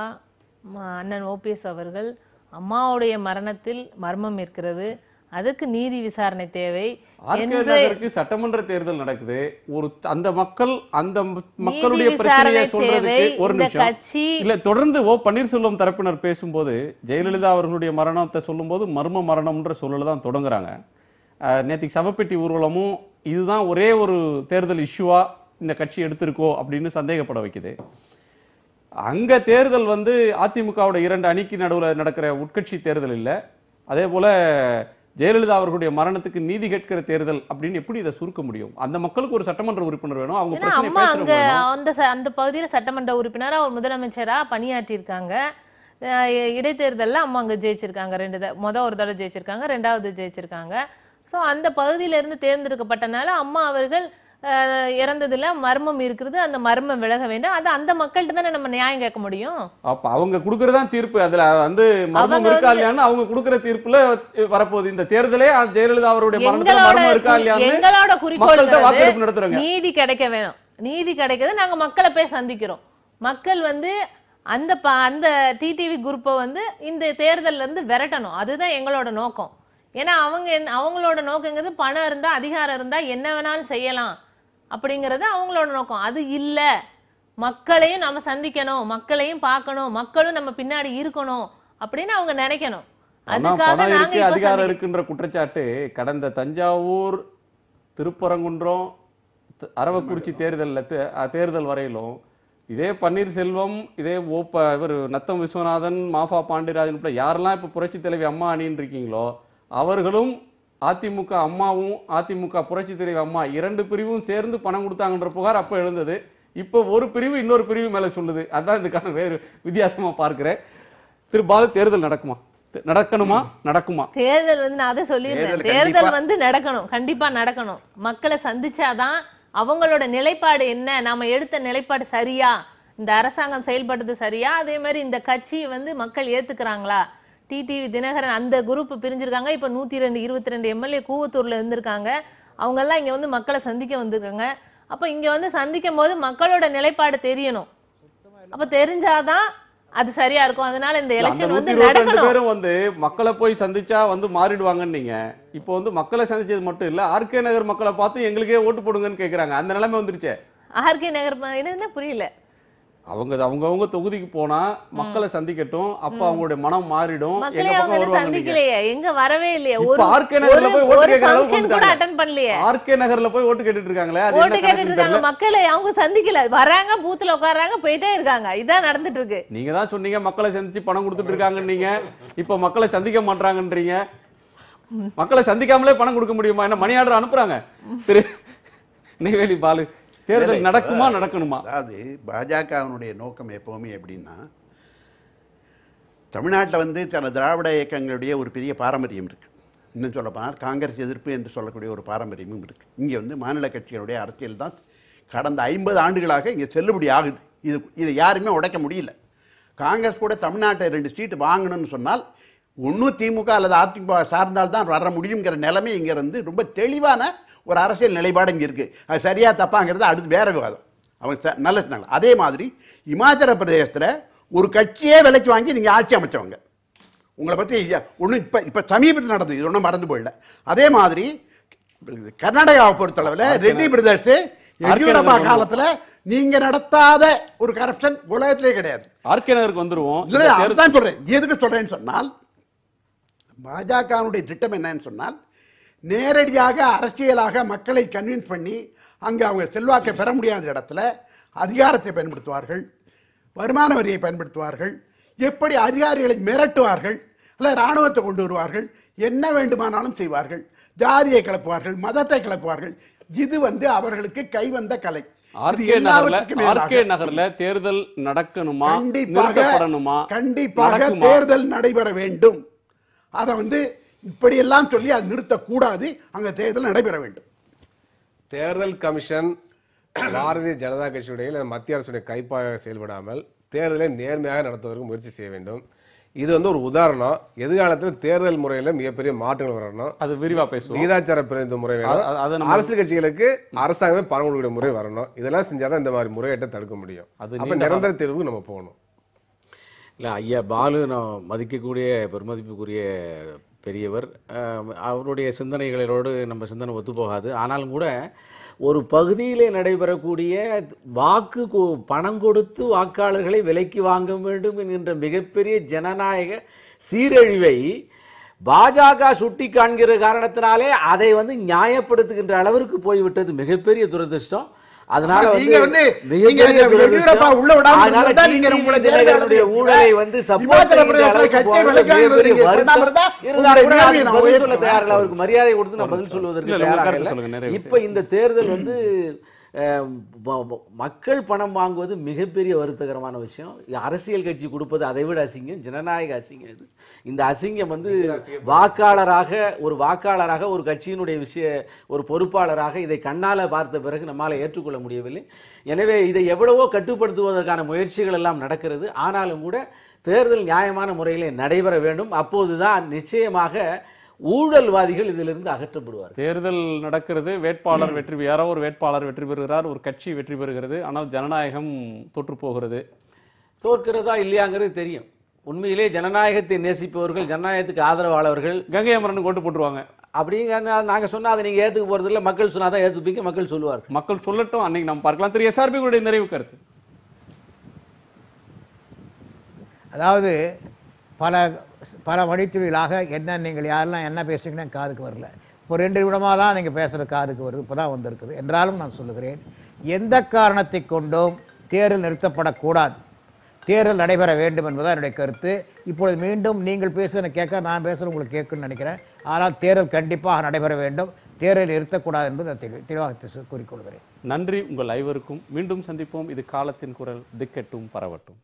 S4: அண்ணன் ஓபிஎஸ் அவர்கள், அம்மாவுடைய மரணத்தில் மர்மம் இருக்கிறது, அதுக்கு நீதி விசாரணை தேவை.
S1: சட்டமன்ற தேர்தல் நடக்குது. ஒரு அந்த மக்களுடைய பிரச்சனையை சொல்றதுக்கு ஒரு நிமிஷம் இல்ல, தொடர்ந்து பன்னீர்செல்வம் தரப்பினர் பேசும்போது ஜெயலலிதா அவர்களுடைய மரணத்தை சொல்லும்போது மர்ம மரணம்ன்ற சொல்லல தான் தொடங்குறாங்க. நேற்றுக்கு சவப்பெட்டி ஊர்வலமும் இதுதான் ஒரே ஒரு தேர்தல் இஷ்யூவா இந்த கட்சி எடுத்திருக்கோ அப்படின்னு சந்தேகப்பட வைக்குது. அங்க தேர்தல் அதிமுகவோட 2 அணிக்கு நடுவில் நடக்கிற உட்கட்சி தேர்தல் இல்லை. அதே போல ஜெயலலிதா அவர்களுடைய மரணத்துக்கு நீதி கேட்கிற தேர்தல் அப்படின்னு எப்படி இதை சுருக்க முடியும்? அந்த மக்களுக்கு ஒரு சட்டமன்ற உறுப்பினர் வேணும், அவங்க பிரச்சனை
S4: அந்த பகுதியில் சட்டமன்ற உறுப்பினரா ஒரு முதலமைச்சரா பணியாற்றி இருக்காங்க. இடைத்தேர்தலில் அம்மா அங்கே ஜெயிச்சிருக்காங்க, ஒரு தடவை ஜெயிச்சிருக்காங்க, 2வது ஜெயிச்சிருக்காங்க. ஸோ அந்த பகுதியிலிருந்து தேர்ந்தெடுக்கப்பட்டனால அம்மா அவர்கள் இறந்ததுல மர்மம் இருக்குது, அந்த மர்மம் விலக வேண்டும். அது அந்த மக்கள்கிட்ட தானே நம்ம நியாயம் கேட்க முடியும்.
S1: அப்ப அவங்க கொடுக்கறதா தீர்ப்பு, அதுல மர்மம் இருக்கா இல்லையான்னு அவங்க கொடுக்கிற தீர்ப்புல வரப்போகுது. இந்த தேர்தலே ஜெயலலிதா அவருடைய மரணத்துல மர்மம் இருக்கா இல்லையான்னு
S4: எங்களோட குறிக்கோள் நீதி கிடைக்க வேணும். நீதி கிடைக்கிறது நாங்க மக்களை போய் சந்திக்கிறோம். மக்கள் அந்த டிடிவி குரூப்பை இந்த தேர்தல்ல இருந்து விரட்டணும். அதுதான் எங்களோட நோக்கம். ஏன்னா அவங்களோட நோக்கங்கிறது பணம் இருந்தா அதிகாரம் இருந்தா என்ன வேணாலும் செய்யலாம் அப்படிங்கிறது அவங்களோட நோக்கம். அது இல்ல, மக்களையும் நம்ம சந்திக்கணும், மக்களையும் பார்க்கணும், மக்களும் நம்ம பின்னாடி இருக்கணும் அப்படின்னு அவங்க நினைக்கணும். அதுக்காக நாங்க
S1: அதிகாரம் இருக்குன்ற குற்றச்சாட்டு கடந்த தஞ்சாவூர், திருப்பரங்குன்றம், அரவக்குறிச்சி தேர்தல் வரையிலும் இதே பன்னீர்செல்வம், இதே இவர் நத்தம் விஸ்வநாதன், மாஃபா பாண்டியராஜன் யாரெல்லாம் இப்ப புரட்சி தலைவி அம்மா அணின்னு இருக்கீங்களோ அவர்களும் அதிமுக அம்மாவும் அதிமுக புரட்சி தலைவி அம்மா 2 பிரிவும் சேர்ந்து பணம் கொடுத்தாங்கன்ற புகார் அப்ப எழுந்தது. இப்போ ஒரு பிரிவு இன்னொரு பிரிவு மேல சொல்லுது. அதான் இதுக்கான வேறு வித்தியாசமா பார்க்கிறேன். திருபாலு, தேர்தல் நடக்கணுமா நடக்குமா?
S4: தேர்தல் நான் அதை சொல்லியிருந்தேன். தேர்தல் நடக்கணும், கண்டிப்பா நடக்கணும். மக்களை சந்திச்சாதான் அவங்களோட நிலைப்பாடு என்ன, நாம எடுத்த நிலைப்பாடு சரியா, இந்த அரசாங்கம் செயல்படுறது சரியா, அதே மாதிரி இந்த கட்சி மக்கள் ஏத்துக்கிறாங்களா. டிடிவி தினகரன் அந்த குரூப் பிரிஞ்சிருக்காங்க. இப்ப 122 எம்எல்ஏ கூவத்தூர்ல இருந்திருக்காங்க. அவங்க எல்லாம் இங்க மக்களை சந்திக்க வந்திருக்காங்க. அப்ப இங்க சந்திக்கும் போது மக்களோட நிலைப்பாடு தெரியணும். அப்ப தெரிஞ்சாதான் அது சரியா இருக்கும். அதனால இந்த எலெக்ஷன்
S1: நடக்கணும். மக்களை போய் சந்திச்சா மாறிடுவாங்கன்னு நீங்க இப்போ மக்களை சந்திச்சது மட்டும் இல்ல, ஆர்கே நகர் மக்களை பார்த்து எங்களுக்கே ஓட்டு போடுங்கன்னு கேக்குறாங்க. அந்த நிலைமை வந்துருச்சு.
S4: ஆர்கே நகர் என்ன புரியல?
S1: அவங்க தொகுதிக்கு போனா மக்களை சந்திக்கட்டும், அப்ப அவங்களுடைய மனம் மாறிடும்.
S4: சந்திக்கலையே, எங்க வரவே இல்லையே.
S1: ஆர்கே நகர்ல போய் ஓட்டு கேட்கற
S4: அளவுக்கு கூட அட்டெண்ட் பண்ணலையே.
S1: ஆர்கே நகர்ல போய் ஓட்டு கேட்டுட்டு இருக்காங்களே,
S4: ஓட்டு கேட்டுட்டு இருக்காங்க. மக்களை அவங்க சந்திக்கல, வராங்க, பூத்துல உட்கார்றாங்க, போயிட்டே இருக்காங்க. இதான் நடந்துட்டு இருக்கு.
S1: நீங்க தான் சொன்னீங்க மக்களை சந்திச்சு பணம் கொடுத்துட்டு இருக்காங்க. நீங்க இப்ப மக்களை சந்திக்க மாட்டாங்கன்றீங்க. மக்களை சந்திக்காமலே பணம் கொடுக்க முடியுமா? என்ன மணி ஆர்டர் அனுப்புறாங்க? திரு நெய்வேலி பாலு, தேர்தல் நடக்குமா நடக்கணுமா?
S5: அதாவது பாஜகவினுடைய நோக்கம் எப்பவுமே எப்படின்னா, தமிழ்நாட்டில் சில திராவிட இயக்கங்களுடைய ஒரு பெரிய பாரம்பரியம் இருக்கு. இன்னும் சொல்லப்போனால் காங்கிரஸ் எதிர்ப்பு என்று சொல்லக்கூடிய ஒரு பாரம்பரியமும் இருக்கு. இங்கே மாநில கட்சிகளுடைய அரசியல் தான் கடந்த 50 ஆண்டுகளாக இங்கே செல்லுபடி ஆகுது. இதை யாருமே உடைக்க முடியல. காங்கிரஸ் கூட தமிழ்நாட்டை 2 சீட்டு வாங்கணும்னு சொன்னால் ஒன்று திமுக அல்லது அதிமுக சார்ந்தால் தான் வர முடியுங்கிற நிலைமை இங்கே ரொம்ப தெளிவான ஒரு அரசியல் நிலைப்பாடு இங்கே இருக்குது. அது சரியாக தப்பாங்கிறது அடுத்து வேற விவாதம். அவங்க நல்ல சொன்னாங்க. அதே மாதிரி இமாச்சல பிரதேசத்தில் ஒரு கட்சியே விலைக்கு வாங்கி நீங்கள் ஆட்சி அமைச்சவங்க. உங்களை பற்றி ஒன்றும் இப்போ சமீபத்தில் நடந்தது, இது ஒன்றும் மறந்து போயிடல. அதே மாதிரி கர்நாடகாவை பொறுத்தளவில் ரெட்டி பிரதர்ஸ் எடியூரப்பா காலத்தில் நீங்க நடத்தாத ஒரு கரப்ஷன் உலகத்திலே கிடையாது.
S1: ஆர்கே நகருக்கு வந்துருவோம்.
S5: இல்லை, அதுதான் சொல்றேன். எதுக்கு சொல்றேன்னு சொன்னால், பாஜகவுடைய திட்டம் என்னன்னு சொன்னால், நேரடியாக அரசியலாக மக்களை கன்வின்ஸ் பண்ணி அங்கே அவங்க செல்வாக்கை பெற முடியாத இடத்துல அதிகாரத்தை பயன்படுத்துவார்கள், வருமான வரியை பயன்படுத்துவார்கள், எப்படி அதிகாரிகளை மிரட்டுவார்கள், அல்ல இராணுவத்தை கொண்டு வருவார்கள், என்ன வேண்டுமானாலும் செய்வார்கள், ஜாதியை கிளப்புவார்கள், மதத்தை கிளப்புவார்கள். இது அவர்களுக்கு கைவந்த கலை.
S1: ஆர்கே நகர்ல தேர்தல் நடக்கணுமா, நிறுத்தப்படணுமா?
S5: கண்டிப்பாக தேர்தல் நடைபெற வேண்டும். அதை இப்படியெல்லாம் சொல்லி அது நிறுத்தக்கூடாது. அங்க தேர்தல் நடைபெற வேண்டும்.
S7: தேர்தல் கமிஷன் பாரதிய ஜனதா கட்சியுடைய மத்திய அரசுடைய கைப்பாக செயல்படாமல் தேர்தலை நேர்மையாக நடத்துவதற்கு முயற்சி செய்ய வேண்டும். இது ஒரு உதாரணம். எதிர்காலத்தில் தேர்தல் முறையில் மிகப்பெரிய மாற்றங்கள் வரணும். அது விரிவா பேசுவோம். விகிதாச்சார பிரதிநிதி முறை வேணும். அரசு கட்சிகளுக்கு அரசாங்கமே பணம் கொடுக்கிற முறை வரணும். இதெல்லாம் செஞ்சாதான் இந்த மாதிரி முறையீட்டை தடுக்க முடியும். அப்ப நிரந்தர தீர்வுக்கு நம்ம போகணும்.
S3: இல்லை ஐயா பாலு நான் மதிக்கக்கூடிய பெருமதிப்புக்குரிய பெரியவர். அவருடைய சிந்தனைகளோடு நம்ம சிந்தனை ஒத்துப்போகாது. ஆனாலும் கூட ஒரு பகுதியிலே நடைபெறக்கூடிய பணம் கொடுத்து வாக்காளர்களை விலைக்கு வாங்க வேண்டும் என்கின்ற மிகப்பெரிய ஜனநாயக சீரழிவை பாஜக சுட்டி காண்கிற காரணத்தினாலே அதை நியாயப்படுத்துகின்ற அளவிற்கு போய்விட்டது மிகப்பெரிய துரதிருஷ்டம். அதனால ஊழலை அவருக்கு மரியாதை கொடுத்து நான் பதில் சொல்வதற்கு தயாராக இல்லை. இப்ப இந்த தேர்தல் மக்கள் பணம் வாங்குவது மிகப்பெரிய வருத்தகரமான விஷயம். அரசியல் கட்சி கொடுப்பது அதை விட அசிங்கம், ஜனநாயக அசிங்கம். இது இந்த அசிங்கம் வாக்காளராக ஒரு கட்சியினுடைய ஒரு பொறுப்பாளராக இதை கண்ணால பார்த்த பிறகு நம்மால ஏற்றுக்கொள்ள முடியவில்லை. எனவே இதை எவ்வளவோ கட்டுப்படுத்துவதற்கான முயற்சிகள் எல்லாம் நடக்கிறது. ஆனாலும் கூட தேர்தல் நியாயமான முறையிலே நடைபெற வேண்டும். அப்போதுதான் நிச்சயமாக ஊழல்வாதிகள் இதிலிருந்து அகற்றப்படுவார்.
S1: தேர்தல் நடக்கிறது, வேட்பாளர் யாரோ ஒரு வேட்பாளர் வெற்றி பெறுகிறார், ஒரு கட்சி வெற்றி பெறுகிறது. ஆனால் ஜனநாயகம் தோற்று போகிறது.
S3: தோற்கிறதா இல்லையாங்கிறது தெரியும். உண்மையிலே ஜனநாயகத்தை நேசிப்பவர்கள், ஜனநாயகத்துக்கு ஆதரவாளர்கள்
S1: கங்கை அமரன் ஓட்டு போட்டுருவாங்க.
S3: அப்படிங்க நாங்க சொன்னா அதை நீங்க ஏத்துக்க போறது இல்லை. மக்கள் சொன்னாதான் ஏத்துப்பீங்க. மக்கள் சொல்லுவார்.
S1: மக்கள் சொல்லட்டும், அன்னைக்கு நம்ம பார்க்கலாம். திரு எஸ்ஆர்பிகளுடைய நிறைவு கருத்து.
S2: அதாவது பல மணித்துளிகளாக என்ன நீங்கள் யாரெல்லாம் என்ன பேசுறீங்கன்னா காதுக்கு வரல. இப்போ 2 நிமிடமாக தான் நீங்கள் பேசுகிற காதுக்கு வருது. இப்போ தான் வந்திருக்குது. என்றாலும் நான் சொல்லுகிறேன், எந்த காரணத்தை கொண்டும் தேர்தல் நிறுத்தப்படக்கூடாது, தேர்தல் நடைபெற வேண்டும் என்பதுதான் என்னுடைய கருத்து. இப்பொழுது மீண்டும் நீங்கள் பேசுகிறத கேட்க, நான் பேசுகிற உங்களுக்கு கேட்குன்னு நினைக்கிறேன். ஆனால் தேர்தல் கண்டிப்பாக நடைபெற வேண்டும், தேர்தல் நிறுத்தக்கூடாது என்பது நான் தெளிவாக கூறிக்கொள்கிறேன்.
S1: நன்றி உங்கள் ஐவருக்கும். மீண்டும் சந்திப்போம். இது காலத்தின் குரல். திக்கெட்டும் பரவட்டும்.